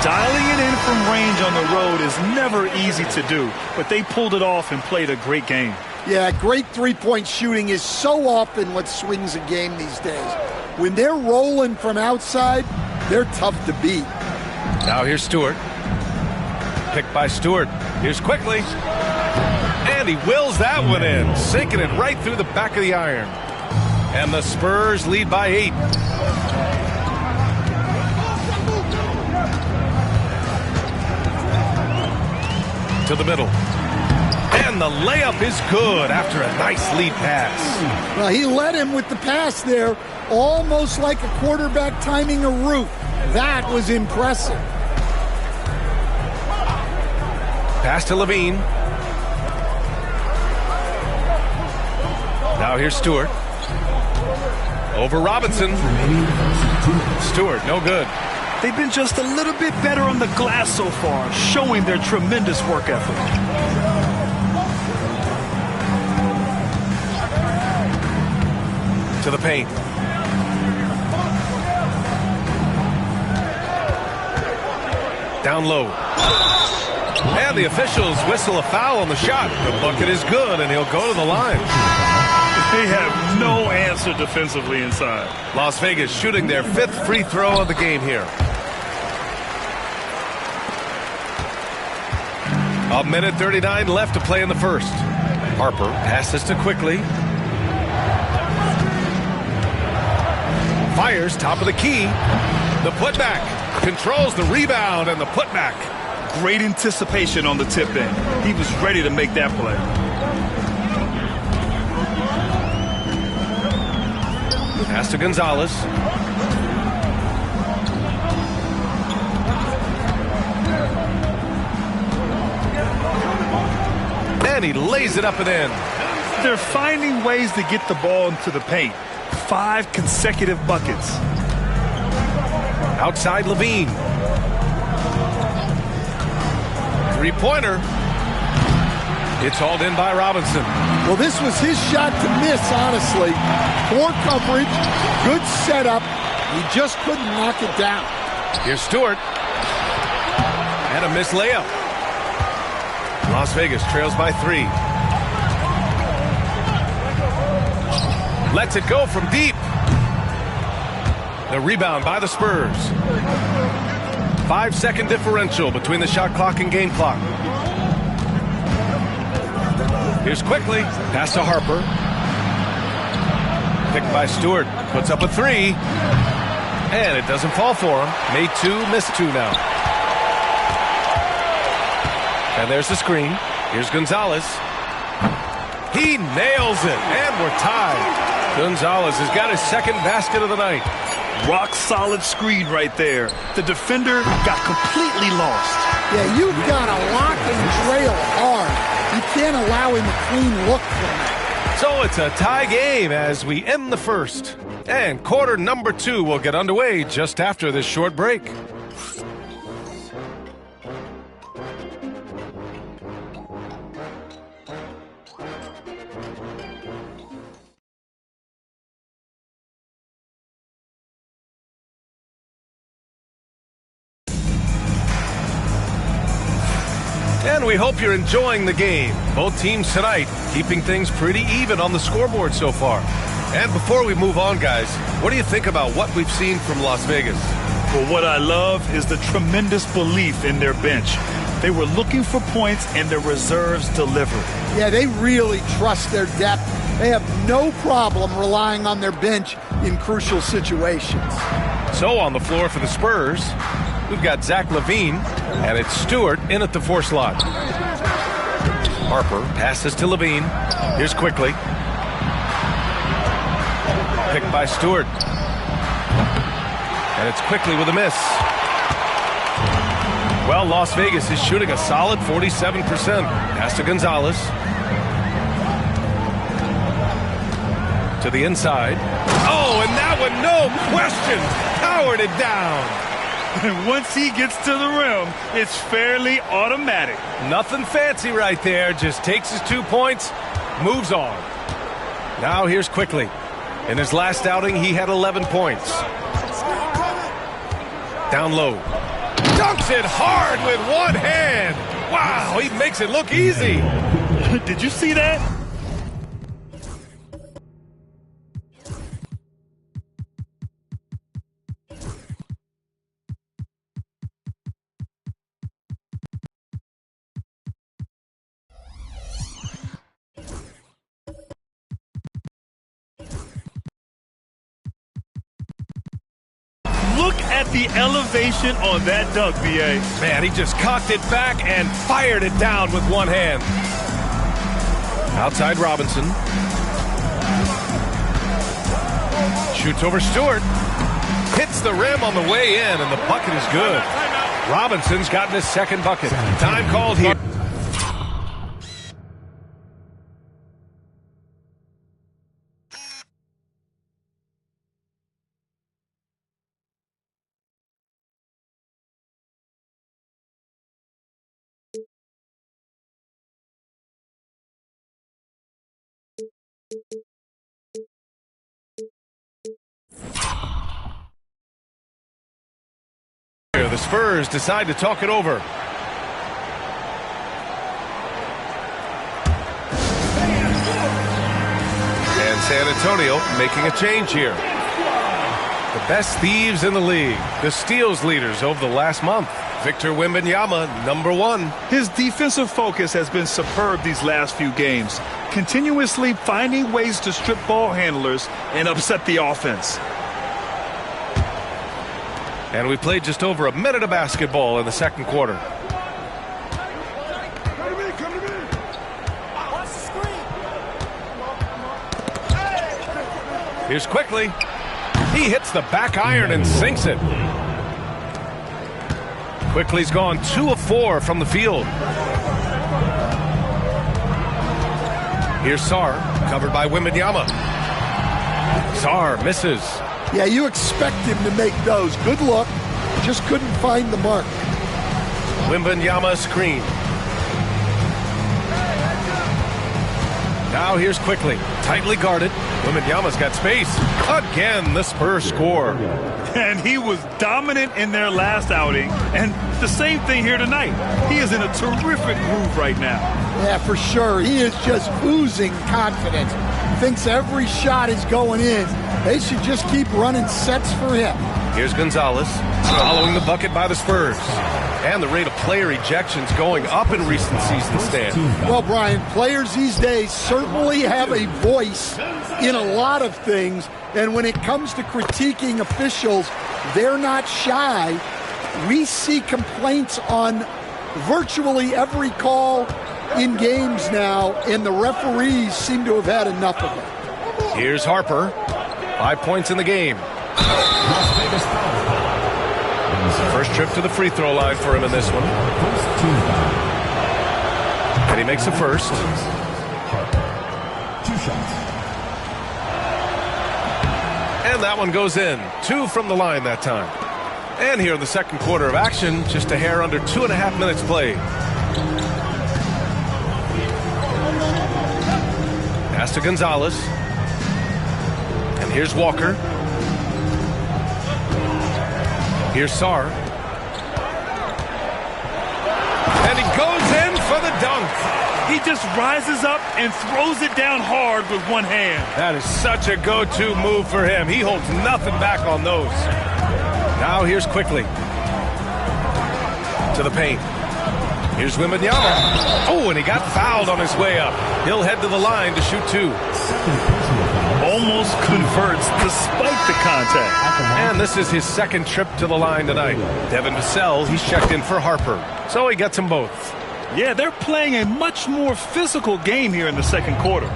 Dialing it in from range on the road is never easy to do, but they pulled it off and played a great game. Yeah, great three-point shooting is so often what swings a game these days. When they're rolling from outside, they're tough to beat. Now here's Stewart. Picked by Stewart. Here's Quickly. And he wills that one in, sinking it right through the back of the iron. And the Spurs lead by 8. To the middle. And the layup is good after a nice lead pass. Well, he led him with the pass there, almost like a quarterback timing a route. That was impressive. Pass to Levine. Now here's Stewart. Over Robinson. Stewart, no good. They've been just a little bit better on the glass so far, showing their tremendous work ethic. To the paint. Down low. And the officials whistle a foul on the shot. The bucket is good, and he'll go to the line. They have no answer defensively inside. Las Vegas shooting their 5th free throw of the game here. A minute 39 left to play in the first. Harper passes to Quickly. Fires top of the key. The putback. Controls the rebound and the putback. Great anticipation on the tip in. He was ready to make that play. Pass to Gonzalez. and he lays it up and in. They're finding ways to get the ball into the paint. 5 consecutive buckets. Outside Levine. Three-pointer. It's hauled in by Robinson. Well, this was his shot to miss, honestly. Poor coverage, good setup. He just couldn't knock it down. Here's Stewart. And a missed layup. Las Vegas trails by 3. Lets it go from deep. The rebound by the Spurs. 5-second differential between the shot clock and game clock. Here's quickly. Pass to Harper. Picked by Stewart. Puts up a 3. And it doesn't fall for him. Made 2, missed 2 now. And there's the screen. Here's Gonzalez. He nails it. And we're tied. Gonzalez has got his second basket of the night. Rock solid screen right there. The defender got completely lost. Yeah, you've got to lock and trail hard. You can't allow him a clean look from that. So it's a tie game as we end the first. And quarter number 2 will get underway just after this short break. And we hope you're enjoying the game. Both teams tonight keeping things pretty even on the scoreboard so far. And before we move on, guys, what do you think about what we've seen from Las Vegas? Well, what I love is the tremendous belief in their bench. They were looking for points and their reserves delivered. Yeah, they really trust their depth. They have no problem relying on their bench in crucial situations. So on the floor for the Spurs, we've got Zach LaVine, and it's Stewart in at the 4 slot. Harper passes to LaVine. Here's quickly. Picked by Stewart. And it's quickly with a miss. Well, Las Vegas is shooting a solid 47%. Pass to Gonzalez. To the inside. Oh, and that one, no question, powered it down. And once he gets to the rim, it's fairly automatic. Nothing fancy right there. Just takes his 2 points, moves on. Now here's quickly. In his last outing, he had 11 points. Down low. Dunks it hard with one hand. Wow, he makes it look easy. Did you see that? Look at the elevation on that dunk, B.A. Man, he just cocked it back and fired it down with one hand. Outside Robinson. Shoots over Stewart. Hits the rim on the way in, and the bucket is good. Robinson's gotten his second bucket. Time called here. The Spurs decide to talk it over. And San Antonio making a change here. The best thieves in the league, the steals leaders over the last month. Victor Wembanyama, number 1. His defensive focus has been superb these last few games, continuously finding ways to strip ball handlers and upset the offense. And we played just over a minute of basketball in the second quarter. Here's quickly. He hits the back iron and sinks it. Quickly's gone 2 of 4 from the field. Here's Sar, covered by Wembanyama. Sar misses. Yeah, you expect him to make those. Good look. Just couldn't find the mark. Wembanyama screen. Now here's Quickly, tightly guarded. Wembanyama's got space. Again, the Spurs score. And he was dominant in their last outing, and the same thing here tonight. He is in a terrific groove right now. Yeah, for sure. He is just oozing confidence. Thinks every shot is going in. They should just keep running sets for him. Here's Gonzalez, following the bucket by the Spurs. And the rate of player ejections going up in recent seasons, Stan. Well, Brian, players these days certainly have a voice in a lot of things. And when it comes to critiquing officials, they're not shy. We see complaints on virtually every call in games now, and the referees seem to have had enough of it. Here's Harper. 5 points in the game. First trip to the free throw line for him in this one. And he makes the first. 2 shots. And that one goes in. 2 from the line that time. And here in the second quarter of action, just a hair under 2.5 minutes played. Pass to Gonzalez. And here's Walker. Here's Sar. And he goes in for the dunk. He just rises up and throws it down hard with one hand. That is such a go-to move for him. He holds nothing back on those. Now here's Quickly. To the paint. Here's Wembanyama. Oh, and he got fouled on his way up. He'll head to the line to shoot 2. Almost converts despite the contact. And this is his second trip to the line tonight. Devin Vassell, he's checked in for Harper. So he gets them both. Yeah, they're playing a much more physical game here in the second quarter.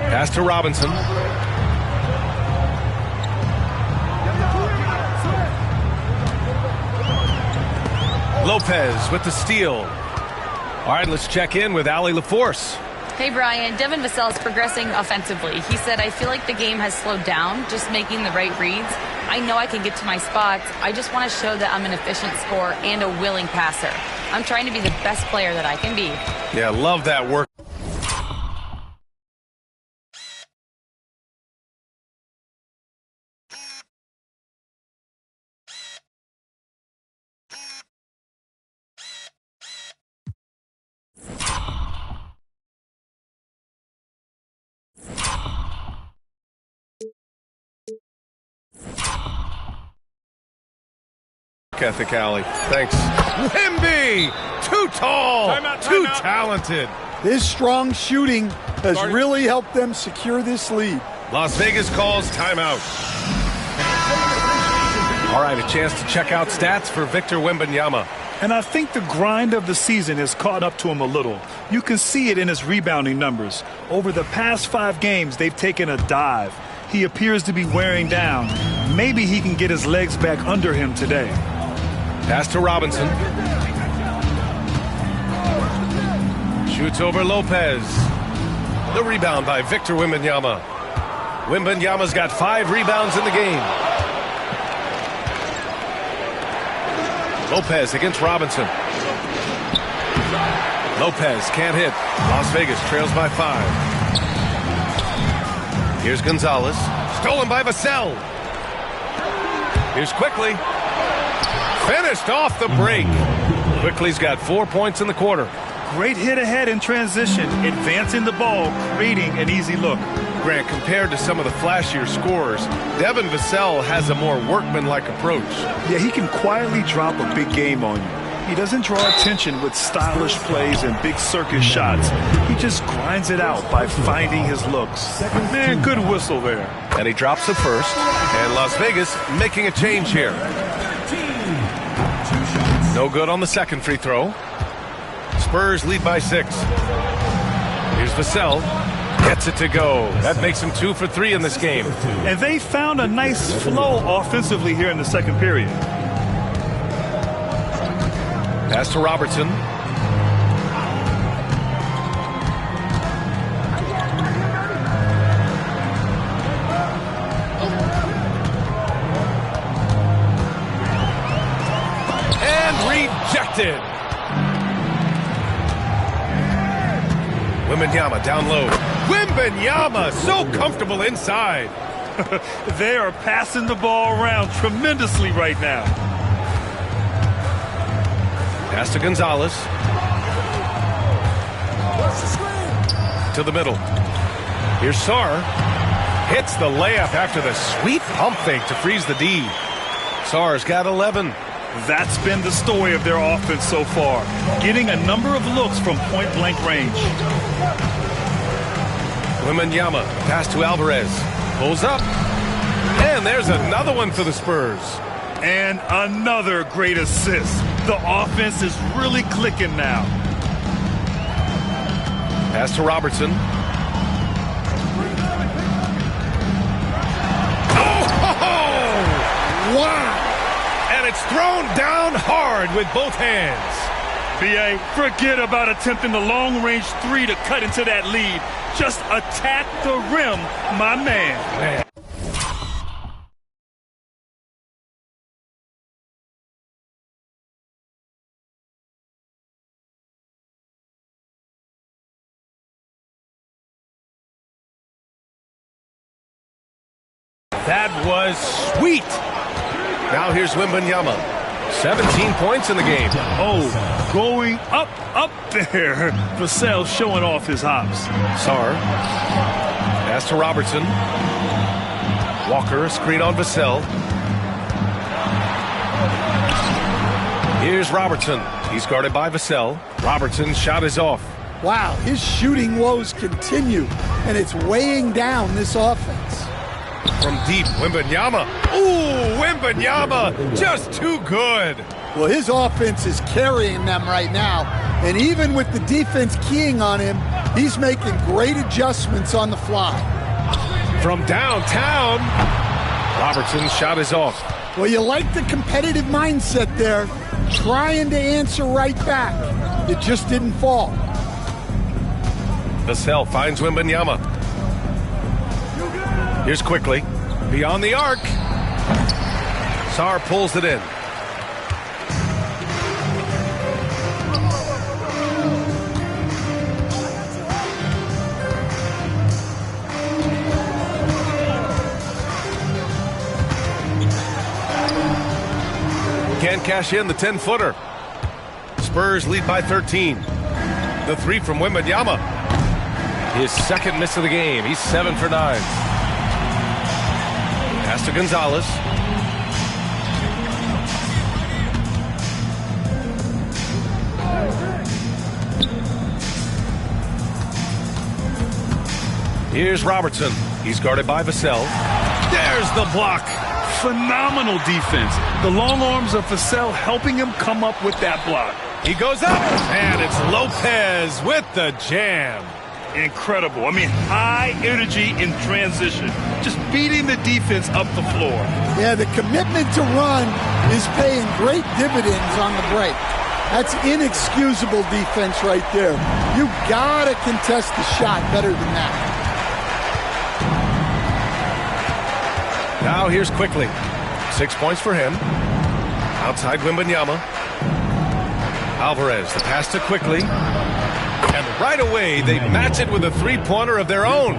Pass to Robinson. Lopez with the steal. All right, let's check in with Allie LaForce. Hey, Brian. Devin Vassell is progressing offensively. He said, I feel like the game has slowed down, just making the right reads. I know I can get to my spots. I just want to show that I'm an efficient scorer and a willing passer. I'm trying to be the best player that I can be. Yeah, love that work. Ethic Alley. Thanks. Wemby! Too tall, too talented. His strong shooting has really helped them secure this lead. Las Vegas calls timeout. All right, a chance to check out stats for Victor Wembanyama. And I think the grind of the season has caught up to him a little. You can see it in his rebounding numbers. Over the past 5 games, they've taken a dive. He appears to be wearing down. Maybe he can get his legs back under him today. Pass to Robinson. Shoots over Lopez. The rebound by Victor Wembanyama. Wembanyama's got 5 rebounds in the game. Lopez against Robinson. Lopez can't hit. Las Vegas trails by 5. Here's Gonzalez. Stolen by Vassell. Here's Quickly. Finished off the break. Quickly's got 4 points in the quarter. Great hit ahead in transition, advancing the ball, creating an easy look. Grant, compared to some of the flashier scorers, Devin Vassell has a more workmanlike approach. Yeah, he can quietly drop a big game on you. He doesn't draw attention with stylish plays and big circus shots. He just grinds it out by finding his looks. Man, good whistle there. And he drops the first. And Las Vegas making a change here. No good on the second free throw. Spurs lead by 6. Here's Vassell. Gets it to go. That makes him 2 for 3 in this game. And they found a nice flow offensively here in the second period. Pass to Robertson. Wembanyama down low. Wembanyama so comfortable inside. They are passing the ball around tremendously right now. Pass to Gonzalez. To the middle. Here's Sarr. Hits the layup after the sweet pump fake to freeze the D. Sarr's got 11. That's been the story of their offense so far, getting a number of looks from point-blank range. Wembanyama, pass to Alvarez. Pulls up. And there's another one for the Spurs. And another great assist. The offense is really clicking now. Pass to Robertson. Wow! And it's thrown down hard with both hands. B.A., forget about attempting the long-range three to cut into that lead. Just attack the rim, my man. That was sweet. Now here's Wembanyama. 17 points in the game. Oh, going up there. Vassell showing off his hops. Sarr. Pass to Robertson. Walker, a screen on Vassell. Here's Robertson. He's guarded by Vassell. Robertson's shot is off. Wow, his shooting woes continue, and it's weighing down this offense. From deep, Wembanyama. Ooh, Wembanyama, just too good. Well, his offense is carrying them right now, and even with the defense keying on him, he's making great adjustments on the fly. From downtown, Robertson's shot is off. Well, you like the competitive mindset there, trying to answer right back. It just didn't fall. Vassell finds Wembanyama. Here's quickly. Beyond the arc. Sarr pulls it in. Can't cash in the 10-footer. Spurs lead by 13. The three from Wembanyama. His second miss of the game. He's 7 for 9. Pass to Gonzalez. Here's Robertson. He's guarded by Vassell. There's the block. Phenomenal defense. The long arms of Vassell helping him come up with that block. He goes up, and it's Lopez with the jam. Incredible. I mean, high energy in transition. Just beating the defense up the floor. Yeah, the commitment to run is paying great dividends on the break. That's inexcusable defense right there. You gotta contest the shot better than that. Now here's quickly. 6 points for him. Outside Wembanyama. Alvarez, the pass to quickly. And right away, they match it with a three-pointer of their own.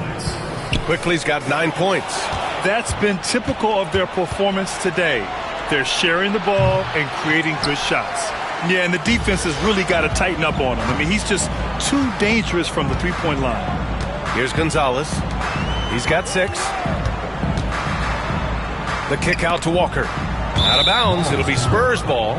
Quickly's got 9 points. That's been typical of their performance today. They're sharing the ball and creating good shots. Yeah, and the defense has really got to tighten up on him. I mean, he's just too dangerous from the three-point line. Here's Gonzalez. He's got 6. The kick out to Walker. Out of bounds. It'll be Spurs ball.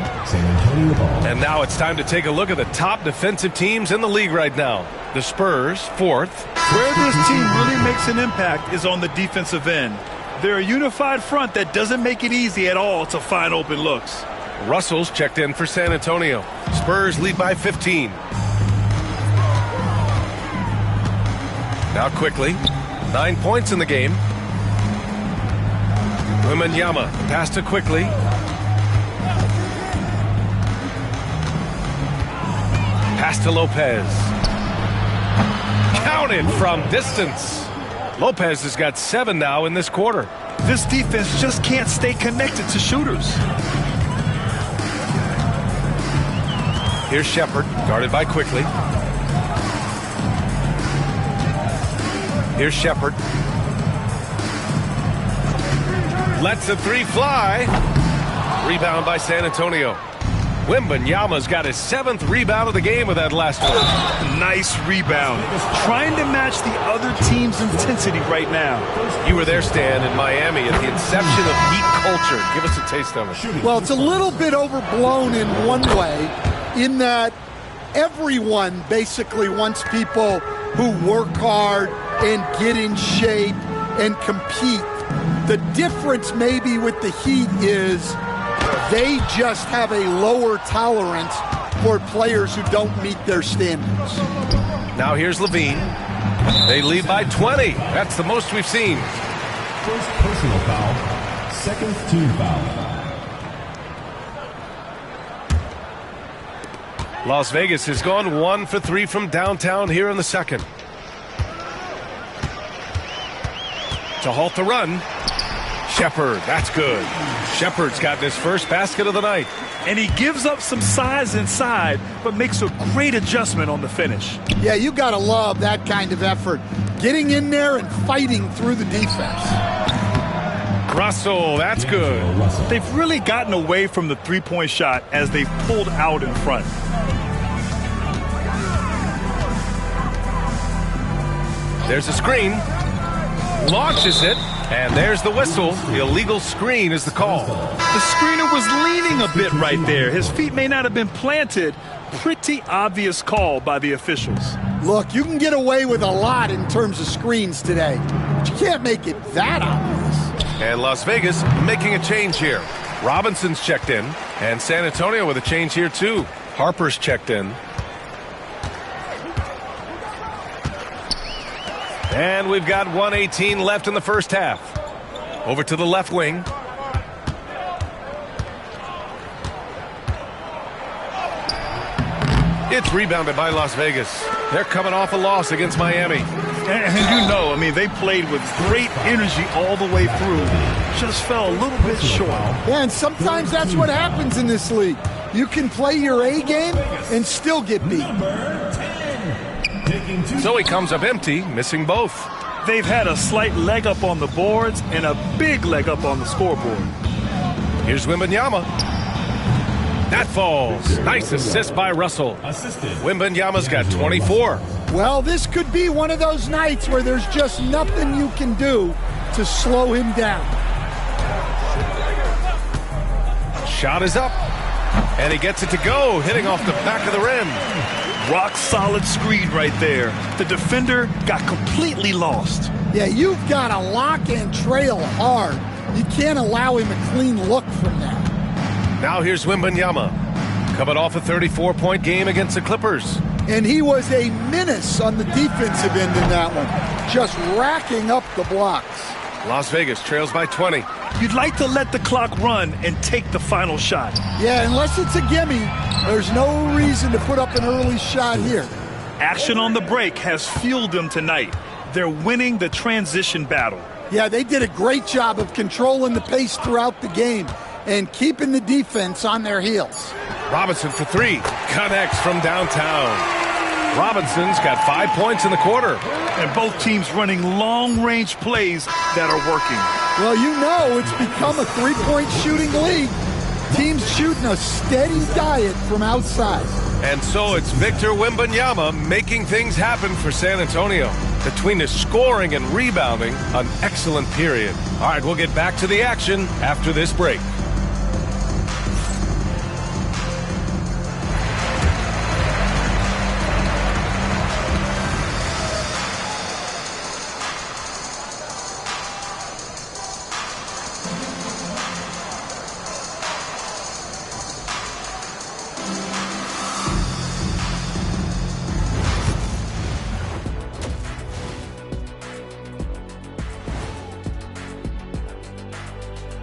And now it's time to take a look at the top defensive teams in the league right now. The Spurs, 4th. Where this team really makes an impact is on the defensive end. They're a unified front that doesn't make it easy at all to find open looks. Russell's checked in for San Antonio. Spurs lead by 15. Now quickly. 9 points in the game. Wembanyama, pass to quickly. Pass to Lopez. Counted from distance. Lopez has got 7 now in this quarter. This defense just can't stay connected to shooters. Here's Shepherd, guarded by Quickly. Here's Shepard. Lets the three fly. Rebound by San Antonio. Wembanyama's got his 7th rebound of the game with that last one. Nice rebound. Trying to match the other team's intensity right now. You were there, Stan, in Miami at the inception of Heat culture. Give us a taste of it. Well, it's a little bit overblown in one way, in that everyone basically wants people who work hard and get in shape and compete. The difference maybe with the Heat is they just have a lower tolerance for players who don't meet their standards. Now here's Levine. They lead by 20. That's the most we've seen. First personal foul, 2nd team foul. Las Vegas has gone 1 for 3 from downtown here in the second. To halt the run. Shepard, that's good. Shepard's gotten his first basket of the night. And he gives up some size inside, but makes a great adjustment on the finish. Yeah, you got to love that kind of effort. Getting in there and fighting through the defense. Russell, that's good. They've really gotten away from the three-point shot as they've pulled out in front. There's a screen. Launches it. And there's the whistle. The illegal screen is the call. The screener was leaning a bit right there. His feet may not have been planted. Pretty obvious call by the officials. Look, you can get away with a lot in terms of screens today, but you can't make it that obvious. And Las Vegas making a change here. Robinson's checked in, and San Antonio with a change here too. Harper's checked in. And we've got 1:18 left in the first half. Over to the left wing. It's rebounded by Las Vegas. They're coming off a loss against Miami. And you know, I mean, they played with great energy all the way through. Just fell a little bit short. Yeah, and sometimes that's what happens in this league. You can play your A game and still get beat. So he comes up empty, missing both. They've had a slight leg up on the boards and a big leg up on the scoreboard. Here's Wembanyama. That falls. Nice assist by Russell. Wembanyama's got 24. Well, this could be one of those nights where there's just nothing you can do to slow him down. Shot is up. And he gets it to go, hitting off the back of the rim. Rock solid screen right there. The defender got completely lost. Yeah, you've got to lock and trail hard. You can't allow him a clean look from that. Now here's Wembanyama, coming off a 34-point game against the Clippers. And he was a menace on the defensive end in that one, just racking up the blocks. Las Vegas trails by 20. You'd like to let the clock run and take the final shot. Yeah, unless it's a gimme, there's no reason to put up an early shot here. Action on the break has fueled them tonight. They're winning the transition battle. Yeah, they did a great job of controlling the pace throughout the game and keeping the defense on their heels. Robinson for three. Connects from downtown. Robinson's got 5 points in the quarter. And both teams running long-range plays that are working. Well, you know it's become a three-point shooting league. Teams shooting a steady diet from outside. And so it's Victor Wembanyama making things happen for San Antonio. Between his scoring and rebounding, an excellent period. All right, we'll get back to the action after this break.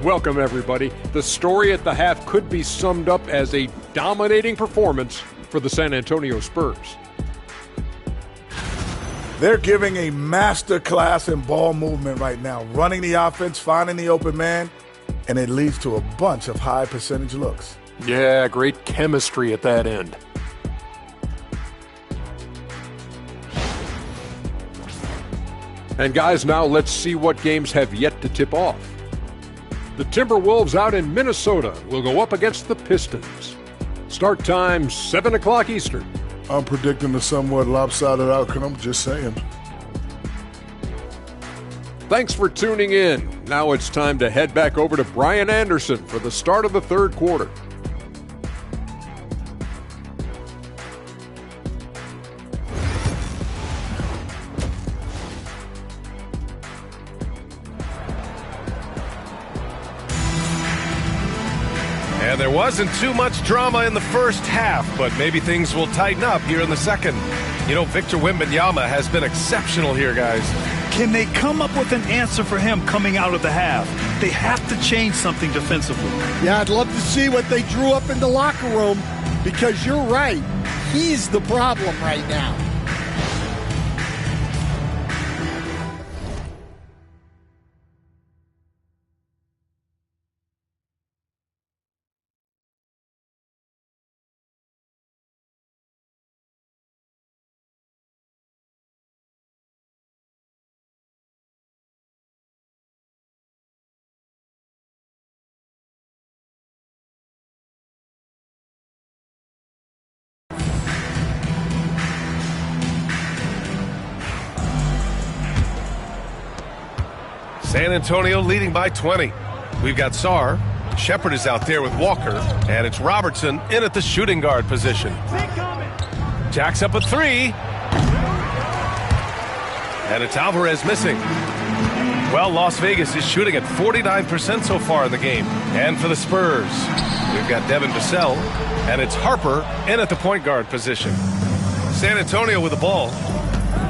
Welcome, everybody. The story at the half could be summed up as a dominating performance for the San Antonio Spurs. They're giving a master class in ball movement right now, running the offense, finding the open man, and it leads to a bunch of high percentage looks. Yeah, great chemistry at that end. And guys, now let's see what games have yet to tip off. The Timberwolves out in Minnesota will go up against the Pistons. Start time 7 o'clock Eastern. I'm predicting a somewhat lopsided outcome, just saying. Thanks for tuning in. Now it's time to head back over to Brian Anderson for the start of the third quarter. And there wasn't too much drama in the first half, but maybe things will tighten up here in the second. You know, Victor Wembanyama has been exceptional here, guys. Can they come up with an answer for him coming out of the half? They have to change something defensively. Yeah, I'd love to see what they drew up in the locker room, because you're right. He's the problem right now. San Antonio leading by 20. We've got Sarr. Shepard is out there with Walker. And it's Robertson in at the shooting guard position. Jacks up a three. And it's Alvarez missing. Well, Las Vegas is shooting at 49% so far in the game. And for the Spurs, we've got Devin Vassell. And it's Harper in at the point guard position. San Antonio with the ball.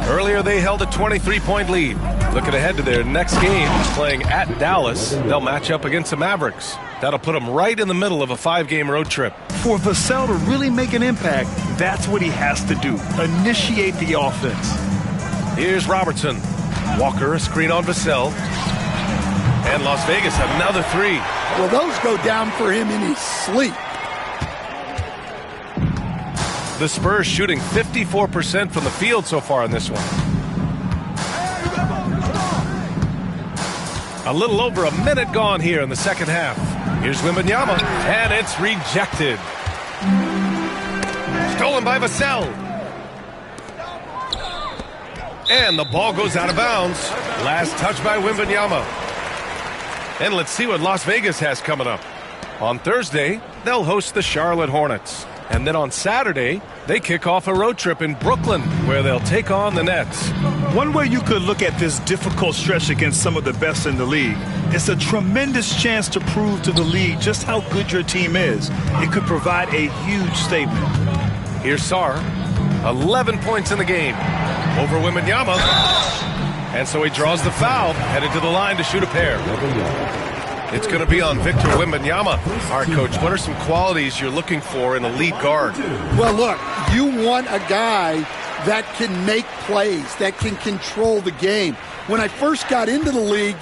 Earlier, they held a 23-point lead. Looking ahead to their next game, playing at Dallas. They'll match up against the Mavericks. That'll put them right in the middle of a 5-game road trip. For Vassell to really make an impact, that's what he has to do. Initiate the offense. Here's Robertson. Walker, a screen on Vassell. And Las Vegas, another three. Well, those go down for him in his sleep. The Spurs shooting 54% from the field so far in this one. A little over a minute gone here in the second half. Here's Wembanyama, and it's rejected. Stolen by Vassell. And the ball goes out of bounds. Last touch by Wembanyama. And let's see what Las Vegas has coming up. On Thursday, they'll host the Charlotte Hornets. And then on Saturday, they kick off a road trip in Brooklyn, where they'll take on the Nets. One way you could look at this difficult stretch against some of the best in the league, it's a tremendous chance to prove to the league just how good your team is. It could provide a huge statement. Here's Sarr, 11 points in the game, over Wembanyama. And so he draws the foul, headed to the line to shoot a pair. It's going to be on Victor Wembanyama. All right, Coach, what are some qualities you're looking for in a lead guard? Well, look, you want a guy that can make plays, that can control the game. When I first got into the league,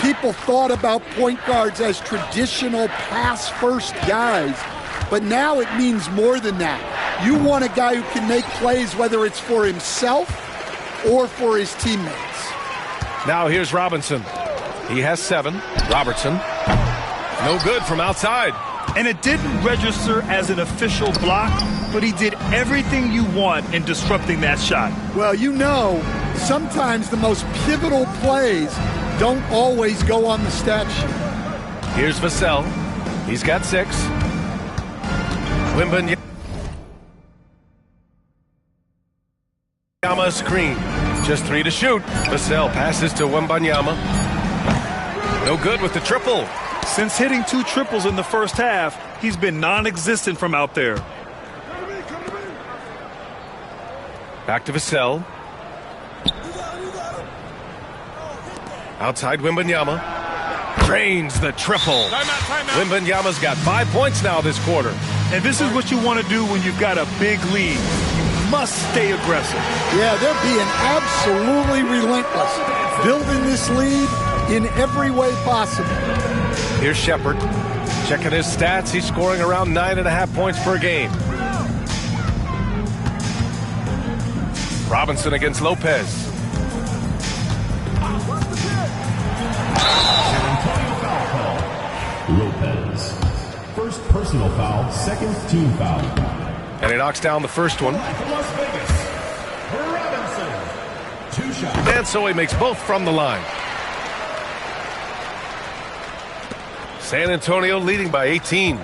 people thought about point guards as traditional pass-first guys. But now it means more than that. You want a guy who can make plays, whether it's for himself or for his teammates. Now here's Robinson. He has 7. Robertson. No good from outside. And it didn't register as an official block, but he did everything you want in disrupting that shot. Well, you know, sometimes the most pivotal plays don't always go on the stat sheet. Here's Vassell. He's got 6. Wembanyama screen. Just 3 to shoot. Vassell passes to Wembanyama. No good with the triple. Since hitting 2 triples in the first half, he's been non-existent from out there. Back to Vassell. Outside Wembanyama. Drains the triple. Wembanyama's got 5 points now this quarter. And this is what you want to do when you've got a big lead. You must stay aggressive. Yeah, they're being absolutely relentless. Building this lead in every way possible. Here's Shepard. Checking his stats, he's scoring around 9.5 points per game. Robinson against Lopez. Personal foul, second team foul. And he knocks down the first one. Las Vegas, Robinson. 2 shots. And so he makes both from the line. San Antonio leading by 18.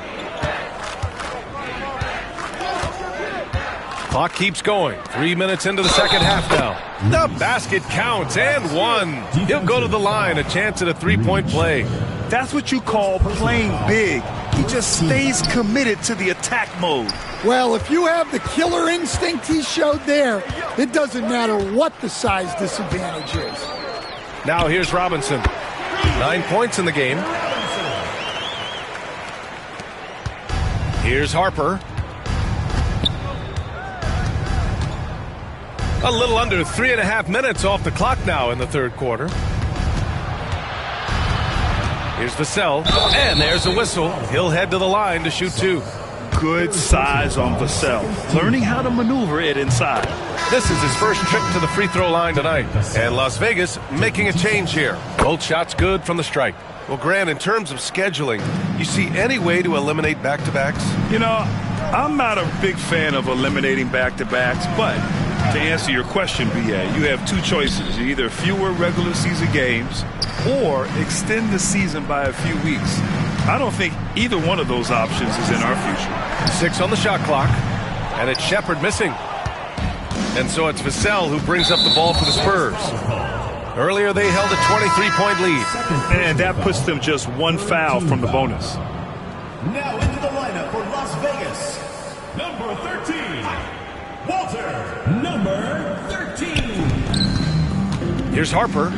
Clock keeps going. 3 minutes into the second half now. The basket counts and one. He'll go to the line. A chance at a three-point play. That's what you call playing big. He just stays committed to the attack mode. Well, if you have the killer instinct he showed there, it doesn't matter what the size disadvantage is. Now here's Robinson. 9 points in the game. Here's Harper. A little under 3.5 minutes off the clock now in the third quarter. Here's Vassell, and there's a whistle. He'll head to the line to shoot 2. Good size on Vassell, learning how to maneuver it inside. This is his first trip to the free throw line tonight. And Las Vegas making a change here. Both shots good from the strike. Well, Grant, in terms of scheduling, you see any way to eliminate back-to-backs? You know, I'm not a big fan of eliminating back-to-backs, but to answer your question, B.A., you have 2 choices. Either fewer regular season games or extend the season by a few weeks. I don't think either one of those options is in our future. 6 on the shot clock, and it's Shepherd missing. And so it's Vassell who brings up the ball for the Spurs. Earlier they held a 23-point lead. And that puts them just 1 foul from the bonus. Now into the lineup for Las Vegas. Number 13, Walter. Number 13. Here's Harper.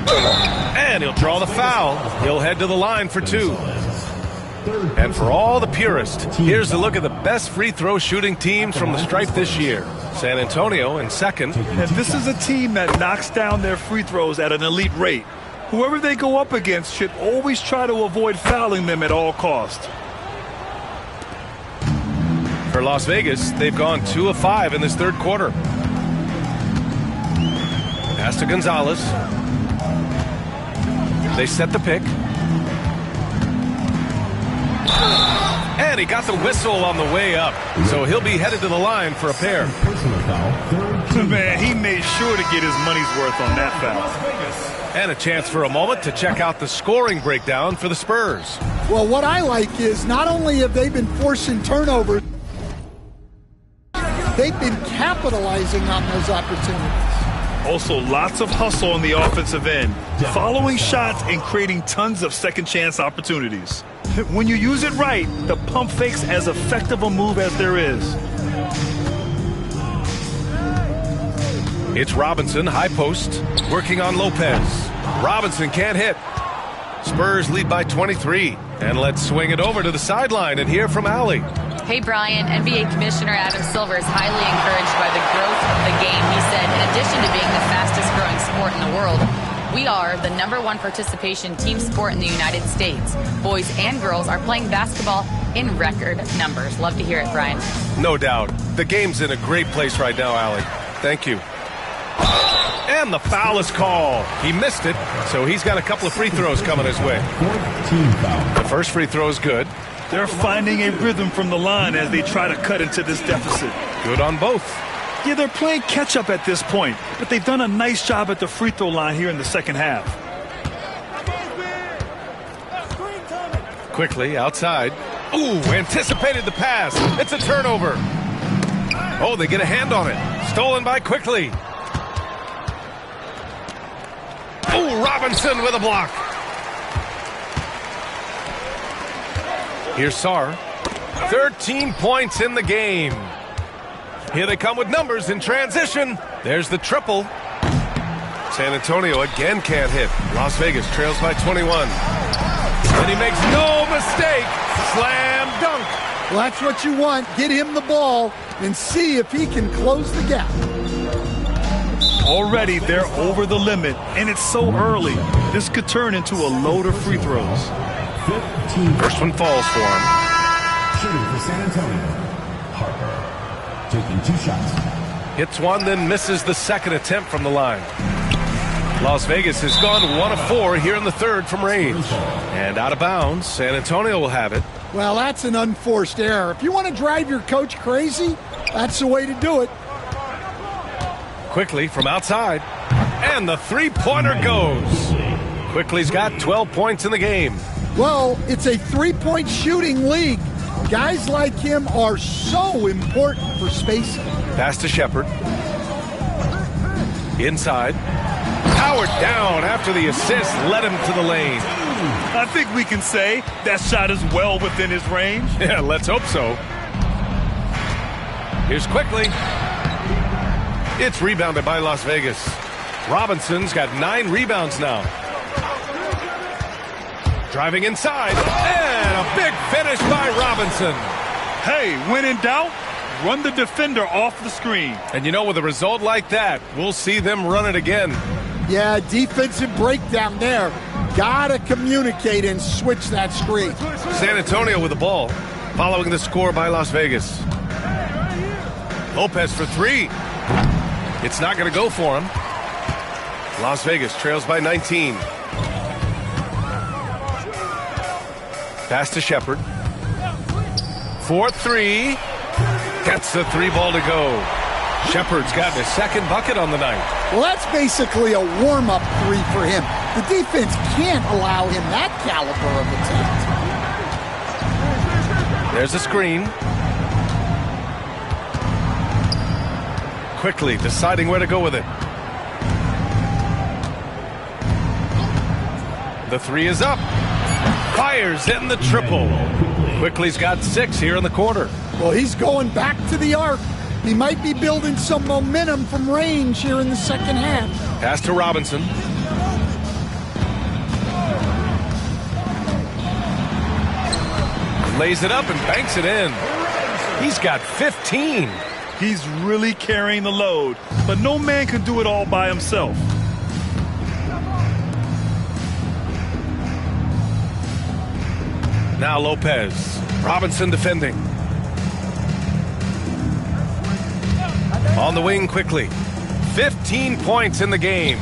And he'll draw the foul. He'll head to the line for 2. And for all the purists, here's a look at the best free throw shooting teams from the stripe this year. San Antonio in second. And this is a team that knocks down their free throws at an elite rate. Whoever they go up against should always try to avoid fouling them at all costs. For Las Vegas, they've gone 2 of 5 in this third quarter. Pass to Gonzalez. They set the pick. And he got the whistle on the way up. So he'll be headed to the line for a pair. Man, he made sure to get his money's worth on that foul. And a chance for a moment to check out the scoring breakdown for the Spurs. Well, what I like is not only have they been forcing turnovers, they've been capitalizing on those opportunities. Also, lots of hustle on the offensive end, following shots and creating tons of second chance opportunities. When you use it right, the pump fake's as effective a move as there is. It's Robinson, high post, working on Lopez. Robinson can't hit. Spurs lead by 23. And let's swing it over to the sideline and hear from Allie. Hey, Brian, NBA Commissioner Adam Silver is highly encouraged by the growth of the game. He said, in addition to being the fastest growing sport in the world, we are the #1 participation team sport in the United States. Boys and girls are playing basketball in record numbers. Love to hear it, Brian. No doubt. The game's in a great place right now, Allie. Thank you. And the foul is called. He missed it, so he's got a couple of free throws coming his way. The first free throw is good. They're finding a rhythm from the line as they try to cut into this deficit. Good on both. Yeah, they're playing catch-up at this point, but they've done a nice job at the free throw line here in the second half. Quickly, outside. Ooh, anticipated the pass. It's a turnover. Oh, they get a hand on it. Stolen by Quickly. Ooh, Robinson with a block. Here's Sarr. 13 points in the game. Here they come with numbers in transition. There's the triple. San Antonio again can't hit. Las Vegas trails by 21. And he makes no mistake. Slam dunk. Well, that's what you want. Get him the ball and see if he can close the gap. Already they're over the limit, and it's so early. This could turn into a load of free throws. First one falls for him. Shooting for San Antonio, Harper. Taking 2 shots. Hits one, then misses the second attempt from the line. Las Vegas has gone 1 of 4 here in the third from range. And out of bounds, San Antonio will have it. Well, that's an unforced error. If you want to drive your coach crazy, that's the way to do it. Quickly from outside. And the three-pointer goes. Quickly's got 12 points in the game. Well, it's a three-point shooting league. Guys like him are so important for spacing. Pass to Shepard. Inside. Powered down after the assist led him to the lane. I think we can say that shot is well within his range. Yeah, let's hope so. Here's Quickly. It's rebounded by Las Vegas. Robinson's got 9 rebounds now. Driving inside. And a big finish by Robinson. Hey, when in doubt, run the defender off the screen. And you know, with a result like that, we'll see them run it again. Yeah, defensive breakdown there. Gotta communicate and switch that screen. San Antonio with the ball, following the score by Las Vegas. Lopez for 3. It's not going to go for him. Las Vegas trails by 19. Pass to Shepard. 4-3. Gets the 3 ball to go. Shepard's gotten his second bucket on the night. Well, that's basically a warm-up 3 for him. The defense can't allow him that caliber of attempt. There's a screen. Quickly deciding where to go with it. The 3 is up. Fires in the triple. Quickly's got 6 here in the quarter. Well, he's going back to the arc. He might be building some momentum from range here in the second half. Pass to Robinson. Lays it up and banks it in. He's got 15. He's really carrying the load, but no man can do it all by himself. Now Lopez. Robinson defending. On the wing quickly. 15 points in the game.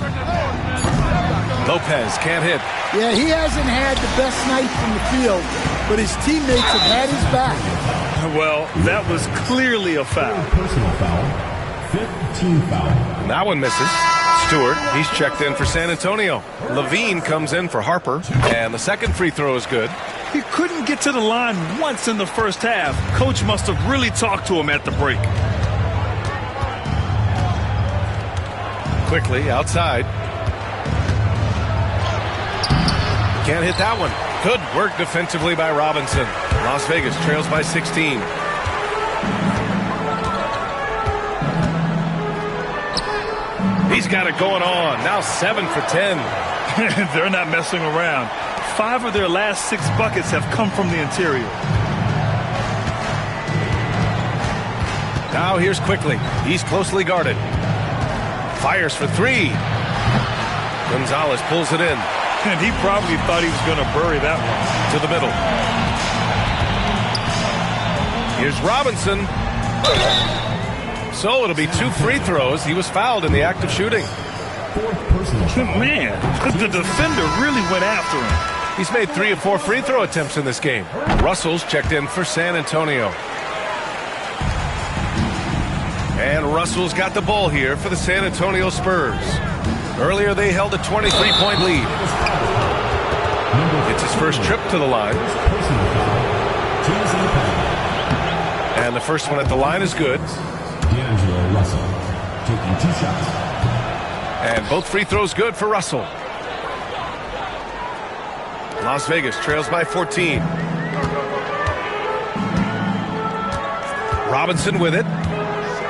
Lopez can't hit. Yeah, he hasn't had the best night from the field, but his teammates have had his back. Well, that was clearly a foul. Personal foul. 15 foul. And that one misses. Stewart, he's checked in for San Antonio. Levine comes in for Harper, and the second free throw is good. He couldn't get to the line once in the first half. Coach must have really talked to him at the break. Quickly outside. Can't hit that one. Good work defensively by Robinson. Las Vegas trails by 16. He's got it going on. Now 7 for 10. They're not messing around. 5 of their last 6 buckets have come from the interior. Now here's Quickly. He's closely guarded. Fires for 3. Gonzalez pulls it in. And he probably thought he was going to bury that one. To the middle. Here's Robinson. So it'll be 2 free throws. He was fouled in the act of shooting. Man, the defender really went after him. He's made 3 of 4 free throw attempts in this game. Russell's checked in for San Antonio. And Russell's got the ball here for the San Antonio Spurs. Earlier they held a 23-point lead. It's his first trip to the line. And the first one at the line is good. D'Angelo Russell taking 2 shots. And both free throws good for Russell. Las Vegas trails by 14. Robinson with it.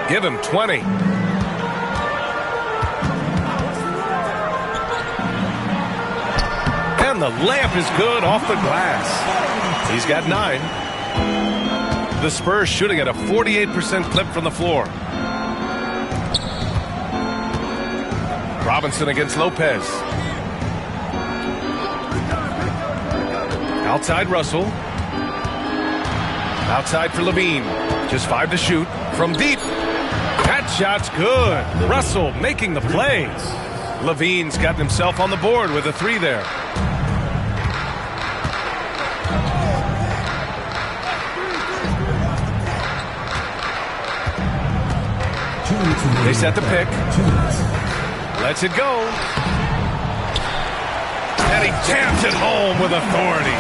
Give him 20. And the layup is good off the glass. He's got 9. The Spurs shooting at a 48% clip from the floor. Robinson against Lopez. Outside Russell. Outside for Levine. Just 5 to shoot. From deep. That shot's good. Russell making the play. Levine's gotten himself on the board with a 3 there. They set the pick. Lets it go. And he jams it home with authority.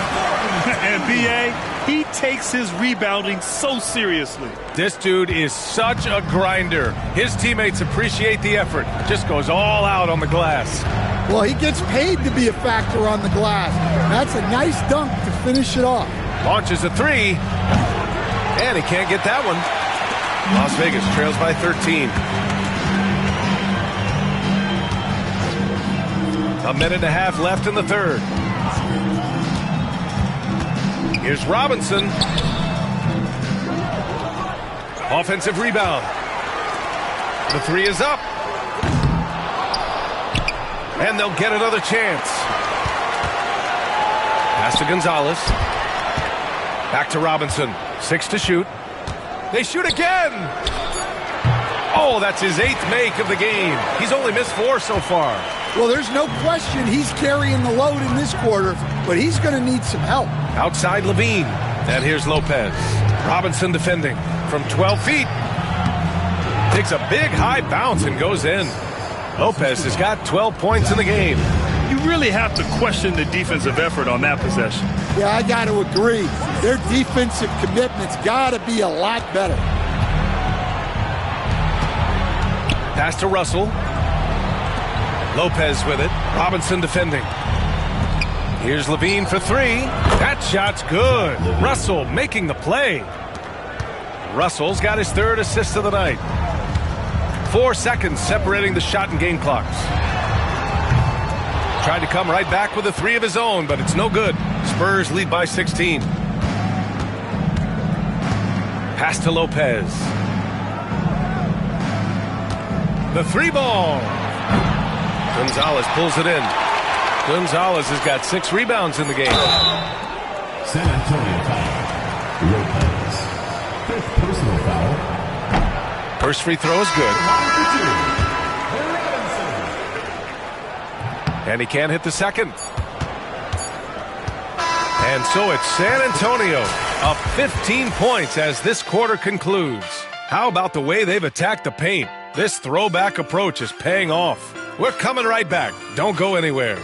And B.A., he takes his rebounding so seriously. This dude is such a grinder. His teammates appreciate the effort. Just goes all out on the glass. Well, he gets paid to be a factor on the glass. That's a nice dunk to finish it off. Launches a three. And he can't get that one. Las Vegas trails by 13. A minute and a half left in the third. Here's Robinson. Offensive rebound. The three is up. And they'll get another chance. Pass to Gonzalez. Back to Robinson. 6 to shoot. They shoot again. Oh, that's his 8th make of the game. He's only missed 4 so far. Well, there's no question he's carrying the load in this quarter, but he's going to need some help. Outside Levine. And here's Lopez. Robinson defending from 12 feet. Takes a big high bounce and goes in. Lopez has got 12 points in the game. You really have to question the defensive effort on that possession. Yeah, I got to agree. Their defensive commitment's got to be a lot better. Pass to Russell. Lopez with it. Robinson defending. Here's Levine for 3. That shot's good. Russell making the play. Russell's got his 3rd assist of the night. 4 seconds separating the shot and game clocks. Tried to come right back with a 3 of his own, but it's no good. Spurs lead by 16. Pass to Lopez. The 3 ball. Gonzalez pulls it in. Gonzalez has got 6 rebounds in the game. San Antonio foul. Lopez. 5th personal foul. First free throw is good. And he can't hit the second. And so it's San Antonio up 15 points as this quarter concludes. How about the way they've attacked the paint? This throwback approach is paying off. We're coming right back. Don't go anywhere.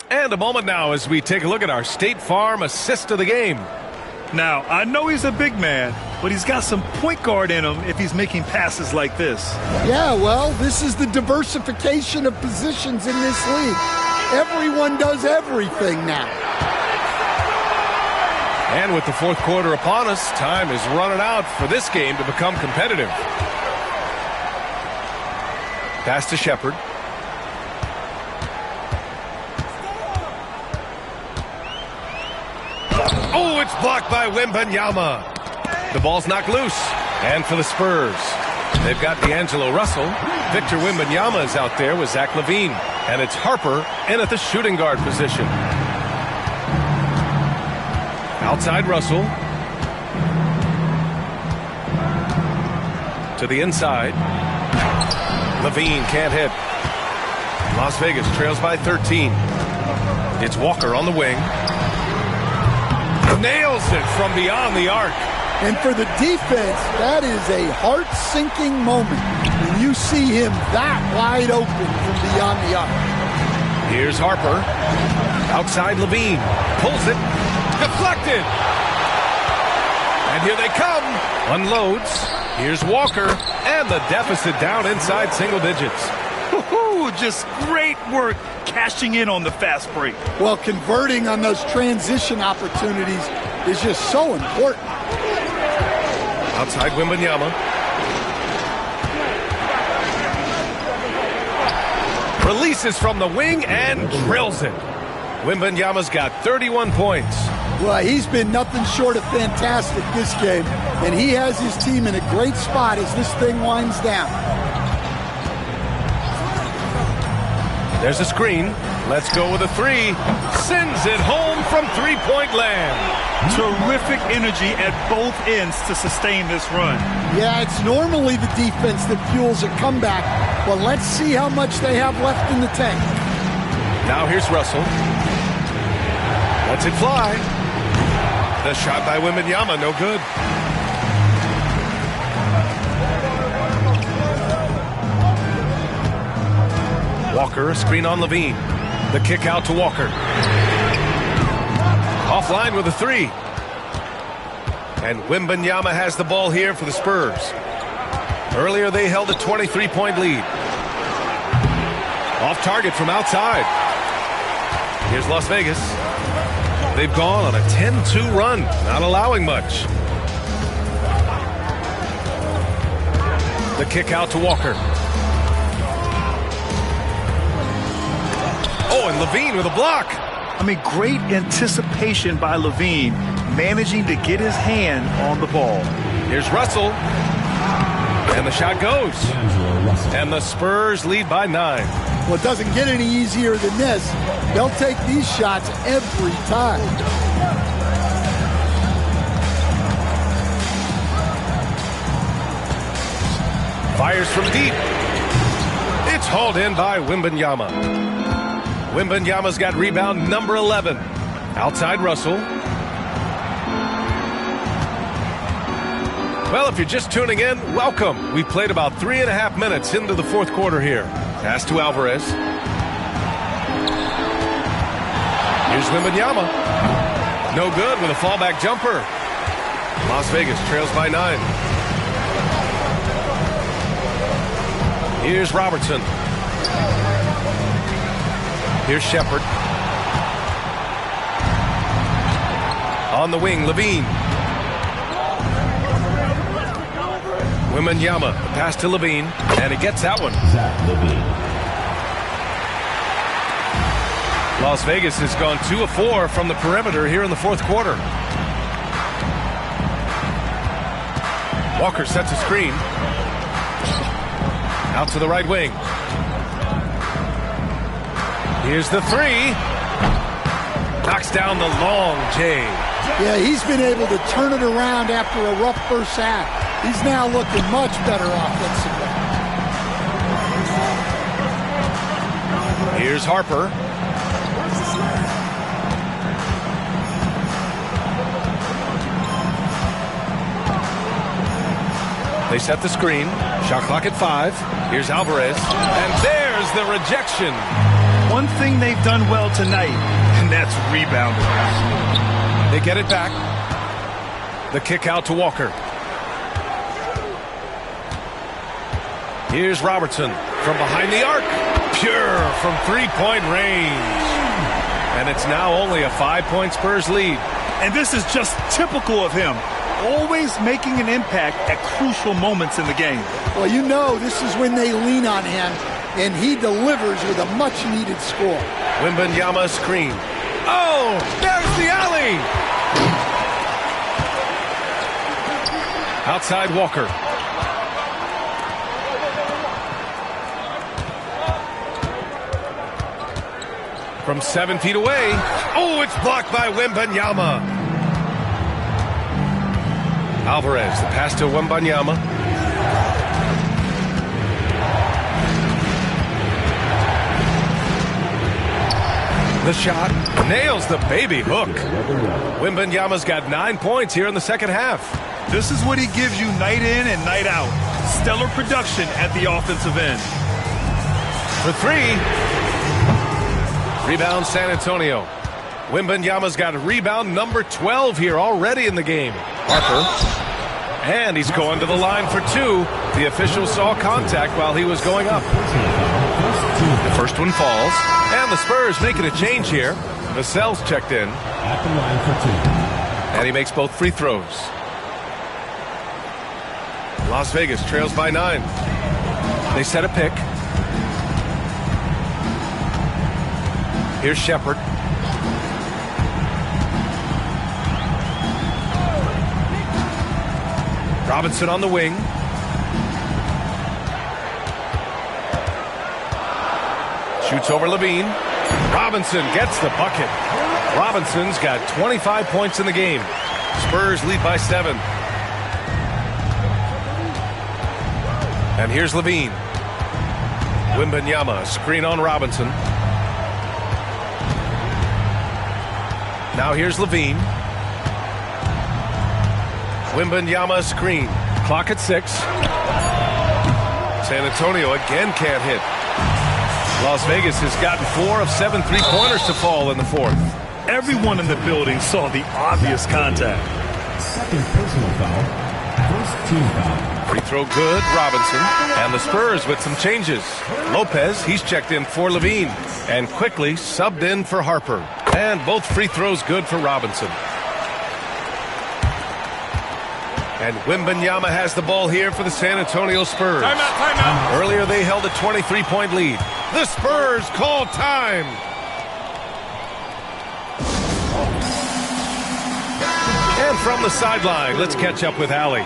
And a moment now as we take a look at our State Farm assist of the game. Now, I know he's a big man, but he's got some point guard in him if he's making passes like this. Yeah, well, this is the diversification of positions in this league. Everyone does everything now. And with the 4th quarter upon us, time is running out for this game to become competitive. Pass to Shepard. Oh, it's blocked by Wembanyama. The ball's knocked loose. And for the Spurs, they've got D'Angelo Russell. Victor Wembanyama is out there with Zach LaVine. And it's Harper in at the shooting guard position. Outside Russell. To the inside. LaVine can't hit. Las Vegas trails by 13. It's Walker on the wing. Nails it from beyond the arc. And for the defense, that is a heart-sinking moment when you see him that wide open from beyond the arc. Here's Harper. Outside Levine. Pulls it. Deflected. And here they come. Unloads. Here's Walker. And the deficit down inside single digits. Just great work cashing in on the fast break. Well, converting on those transition opportunities is just so important. Outside Wembanyama. Releases from the wing and drills it. Wembanyama's got 31 points. Well, he's been nothing short of fantastic this game, and he has his team in a great spot as this thing winds down. There's a screen. Let's go with a three. Sends it home from three-point land. Terrific energy at both ends to sustain this run. Yeah, it's normally the defense that fuels a comeback, but let's see how much they have left in the tank. Now here's Russell. Lets it fly. The shot by Wembanyama, no good. Walker, a screen on Levine. The kick out to Walker. Offline with a three. And Wembanyama has the ball here for the Spurs. Earlier they held a 23-point lead. Off target from outside. Here's Las Vegas. They've gone on a 10-2 run, not allowing much. The kick out to Walker. Oh, and Levine with a block. I mean, great anticipation by Levine, managing to get his hand on the ball. Here's Russell. And the shot goes. And the Spurs lead by 9. Well, it doesn't get any easier than this. They'll take these shots every time. Fires from deep. It's hauled in by Wembanyama. Wembanyama's got rebound number 11. Outside Russell. Well, if you're just tuning in, welcome. We played about 3.5 minutes into the fourth quarter here. Pass to Alvarez. Here's Wembanyama. No good with a fallback jumper. Las Vegas trails by 9. Here's Robertson. Here's Shepard. On the wing, Levine. Wembanyama, pass to Levine, and he gets that one. Las Vegas has gone 2 of 4 from the perimeter here in the fourth quarter. Walker sets a screen. Out to the right wing. Here's the three. Knocks down the long J. Yeah, he's been able to turn it around after a rough first half. He's now looking much better offensively. Here's Harper. They set the screen. Shot clock at 5. Here's Alvarez. And there's the rejection. One thing they've done well tonight, and that's rebounding. They get it back. The kick out to Walker. Here's Robertson from behind the arc. Pure from three-point range. And it's now only a 5-point Spurs lead. And this is just typical of him. Always making an impact at crucial moments in the game. Well, you know this is when they lean on him, and he delivers with a much-needed score. Wembanyama screen. Oh, there's the alley! Outside Walker. From 7 feet away. Oh, it's blocked by Wembanyama. Alvarez, the pass to Wembanyama. The shot nails the baby hook. Wembanyama's got 9 points here in the second half. This is what he gives you night in and night out. Stellar production at the offensive end. For 3. Rebound San Antonio. Wembanyama's got rebound number 12 here already in the game. Harper. And he's going to the line for 2. The official saw contact while he was going up. The first one falls. And the Spurs making a change here. Vassell's checked in. At the line for 2. And he makes both free throws. Las Vegas trails by 9. They set a pick. Here's Shepard. Robinson on the wing. Shoots over Levine. Robinson gets the bucket. Robinson's got 25 points in the game. Spurs lead by 7. And here's Levine. Wembanyama, screen on Robinson. Now here's Levine. Wembanyama screen. Clock at 6. San Antonio again can't hit. Las Vegas has gotten 4 of 7 three-pointers to fall in the 4th. Everyone in the building saw the obvious contact. Second personal foul. First team foul. Free throw good, Robinson. And the Spurs with some changes. Lopez, he's checked in for Levine. And quickly subbed in for Harper. And both free throws good for Robinson. And Wembanyama has the ball here for the San Antonio Spurs. Timeout. Earlier they held a 23-point lead. The Spurs call time. And from the sideline, let's catch up with Allie.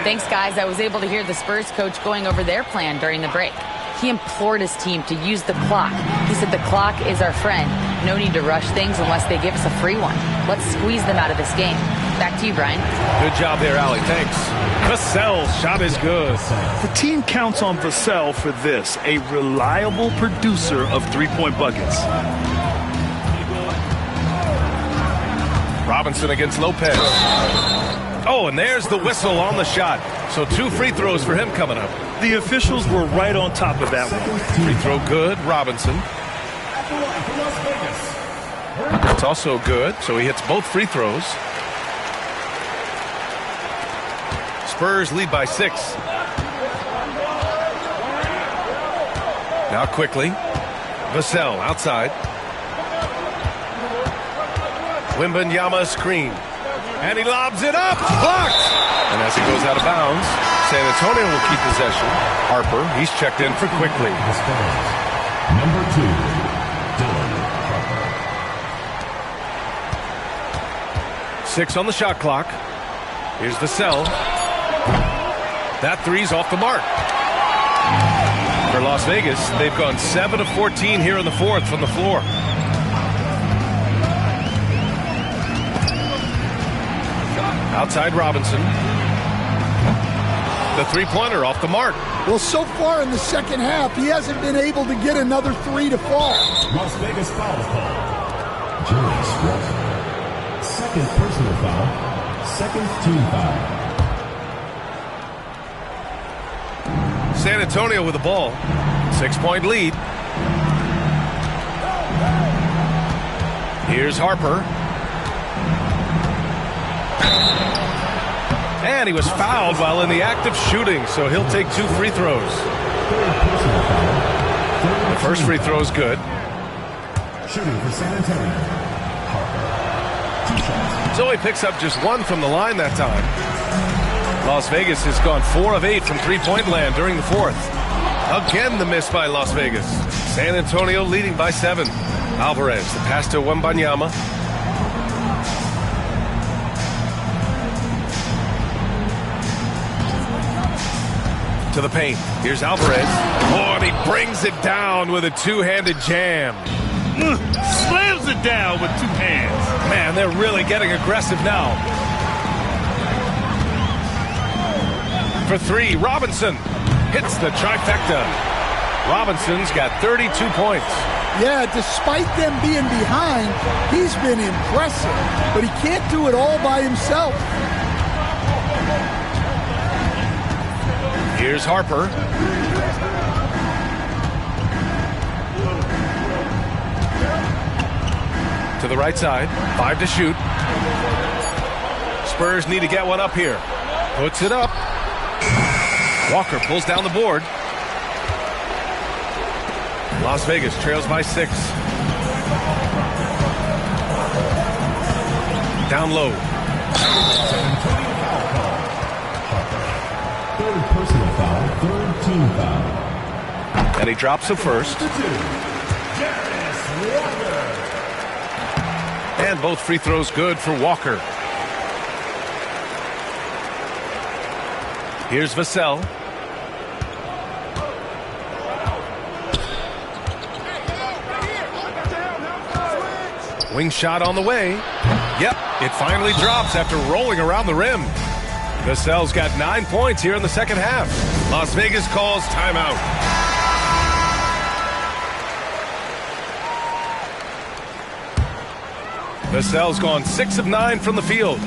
Thanks, guys. I was able to hear the Spurs coach going over their plan during the break. He implored his team to use the clock. He said the clock is our friend. No need to rush things unless they give us a free one. Let's squeeze them out of this game. Back to you, Brian. Good job there, Allie. Thanks. Vassell's shot is good. The team counts on Vassell for this, a reliable producer of three-point buckets. Robinson against Lopez. Oh, and there's the whistle on the shot. So 2 free throws for him coming up. The officials were right on top of that one. Free throw good, Robinson. It's also good, so he hits both free throws. Spurs lead by 6. Now quickly. Vassell outside. Wembanyama screen. And he lobs it up. Blocked. And as he goes out of bounds, San Antonio will keep possession. Harper, he's checked in for quickly. Number 2, Dylan Harper. 6 on the shot clock. Here's Vassell. That three's off the mark. For Las Vegas, they've gone 7 of 14 here in the 4th from the floor. Outside Robinson. The three-pointer off the mark. Well, so far in the second half, he hasn't been able to get another 3 to fall. Las Vegas foul call. Julius Walker. Second personal foul. Second team foul. San Antonio with the ball. 6-point lead. Here's Harper. And he was fouled while in the act of shooting, so he'll take 2 free throws. The first free throw is good. Shooting for San Antonio. Harper. 2 shots. So he picks up just 1 from the line that time. Las Vegas has gone 4 of 8 from three-point land during the 4th. Again, the miss by Las Vegas. San Antonio leading by 7. Alvarez, the pass to Wembanyama. To the paint. Here's Alvarez. Oh, and he brings it down with a 2-handed jam. Slams it down with 2 hands. Man, they're really getting aggressive now. For 3, Robinson hits the trifecta. Robinson's got 32 points. Yeah, despite them being behind, he's been impressive, but he can't do it all by himself. Here's Harper. To the right side. 5 to shoot. Spurs need to get one up here. Puts it up. Walker pulls down the board. Las Vegas trails by 6. Down low. Third personal foul, third team foul. And he drops the first. And both free throws good for Walker. Here's Vassell. Wing shot on the way. Yep, it finally drops after rolling around the rim. Vassell's got 9 points here in the second half. Las Vegas calls timeout. Vassell's gone 6 of 9 from the field.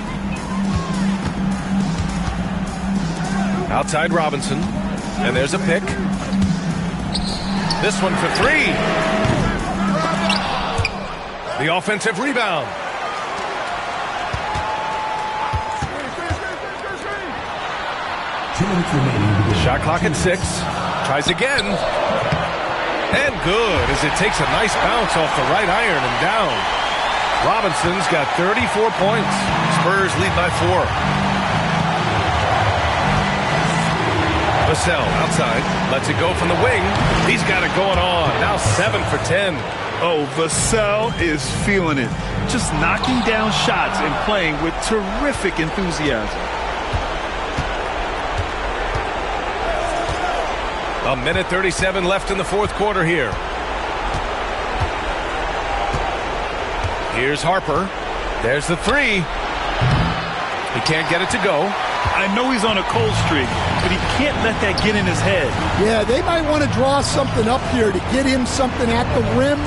Outside Robinson. And there's a pick. This one for 3. The offensive rebound. Shot clock at 6. Tries again. And good as it takes a nice bounce off the right iron and down. Robinson's got 34 points. Spurs lead by 4. Vassell outside. Lets it go from the wing. He's got it going on. Now 7 for 10. Oh, Vassell is feeling it. Just knocking down shots and playing with terrific enthusiasm. A minute 37 left in the fourth quarter here. Here's Harper. There's the 3. He can't get it to go. I know he's on a cold streak, but he can't let that get in his head. Yeah, they might want to draw something up here to get him something at the rim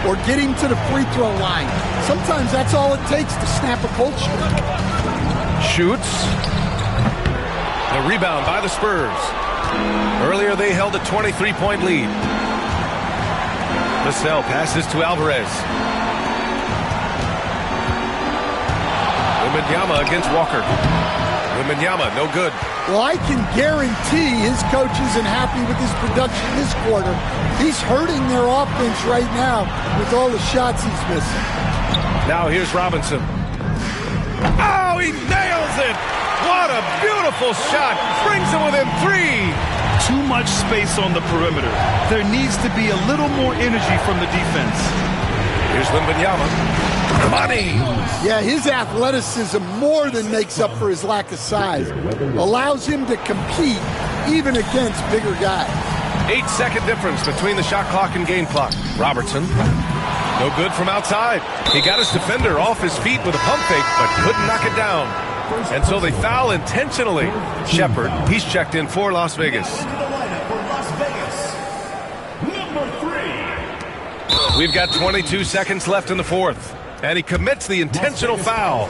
or get him to the free throw line. Sometimes that's all it takes to snap a cold streak. Shoots. The rebound by the Spurs. Earlier they held a 23-point lead. Vassell passes to Alvarez. Wembanyama against Walker. Wembanyama, no good. Well, I can guarantee his coach isn't happy with his production this quarter. He's hurting their offense right now with all the shots he's missing. Now here's Robinson. Oh, he nails it! What a beautiful shot! Brings him within 3. Too much space on the perimeter. There needs to be a little more energy from the defense. Here's Wembanyama. Money! Yeah, his athleticism more than makes up for his lack of size. Allows him to compete even against bigger guys. 8-second difference between the shot clock and game clock. Robertson. No good from outside. He got his defender off his feet with a pump fake, but couldn't knock it down. And so they foul intentionally. Shepherd, he's checked in for Las Vegas. We've got 22 seconds left in the fourth. And he commits the intentional foul.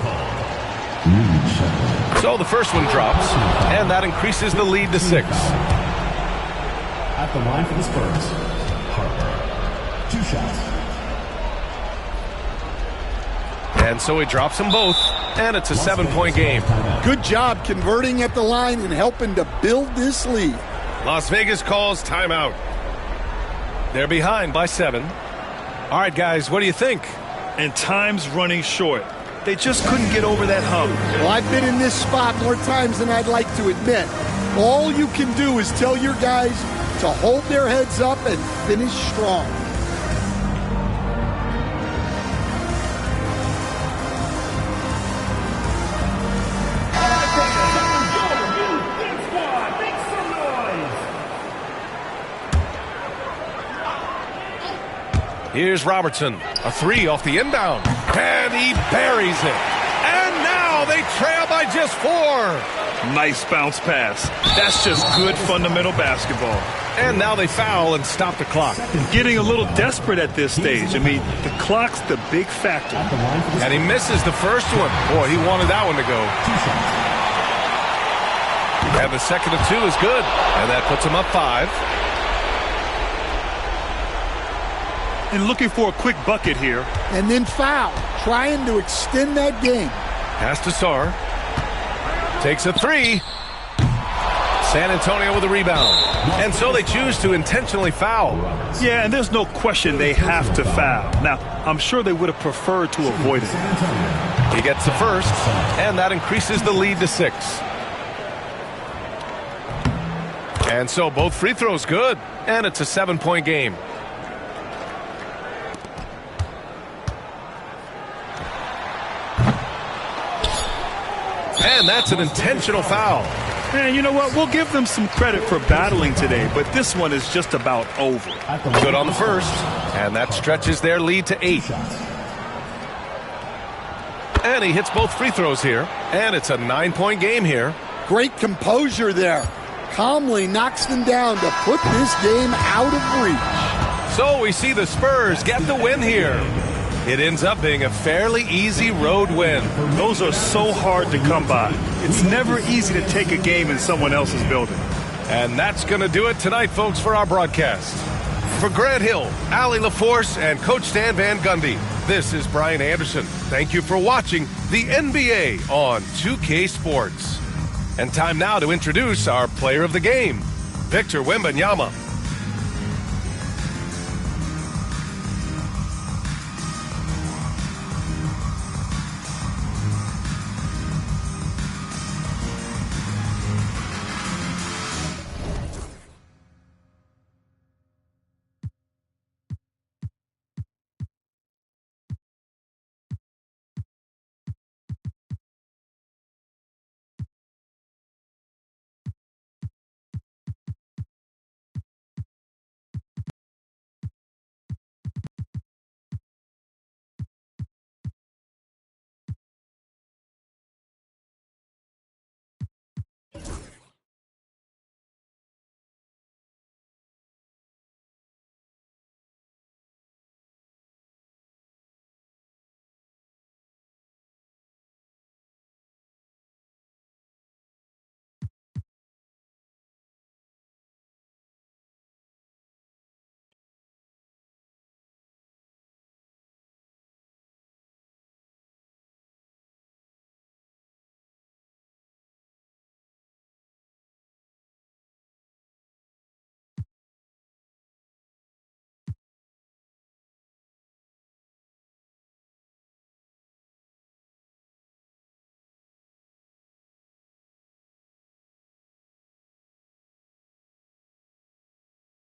So the first one drops, and that increases the lead to 6. At the line for the Spurs, Harper. 2 shots. And so he drops them both, and it's a 7-point game. Good job converting at the line and helping to build this lead. Las Vegas calls timeout. They're behind by 7. All right, guys, what do you think? And time's running short. They just couldn't get over that hump. Well, I've been in this spot more times than I'd like to admit. All you can do is tell your guys to hold their heads up and finish strong. Here's Robertson, a 3 off the inbound, and he buries it. And now they trail by just 4. Nice bounce pass. That's just good fundamental basketball. And now they foul and stop the clock. Getting a little desperate at this stage. I mean, the clock's the big factor. And he misses the first one. Boy, he wanted that one to go. And the second of 2 is good. And that puts him up 5. And looking for a quick bucket here. And then foul, trying to extend that game. Pass to Sarr. Takes a 3. San Antonio with a rebound. And so they choose to intentionally foul. Yeah, and there's no question they have to foul. Now, I'm sure they would have preferred to avoid it. He gets the first, and that increases the lead to 6. And so both free throws good, and it's a 7-point game. And that's an intentional foul. And you know what? We'll give them some credit for battling today, but this one is just about over. Good on the first, and that stretches their lead to 8. And he hits both free throws here. And it's a 9-point game here. Great composure there. Calmly knocks them down to put this game out of reach. So we see the Spurs get the win here. It ends up being a fairly easy road win. Those are so hard to come by. It's never easy to take a game in someone else's building. And that's going to do it tonight, folks, for our broadcast. For Grant Hill, Allie LaForce, and Coach Stan Van Gundy, this is Brian Anderson. Thank you for watching the NBA on 2K Sports. And time now to introduce our player of the game, Victor Wembanyama.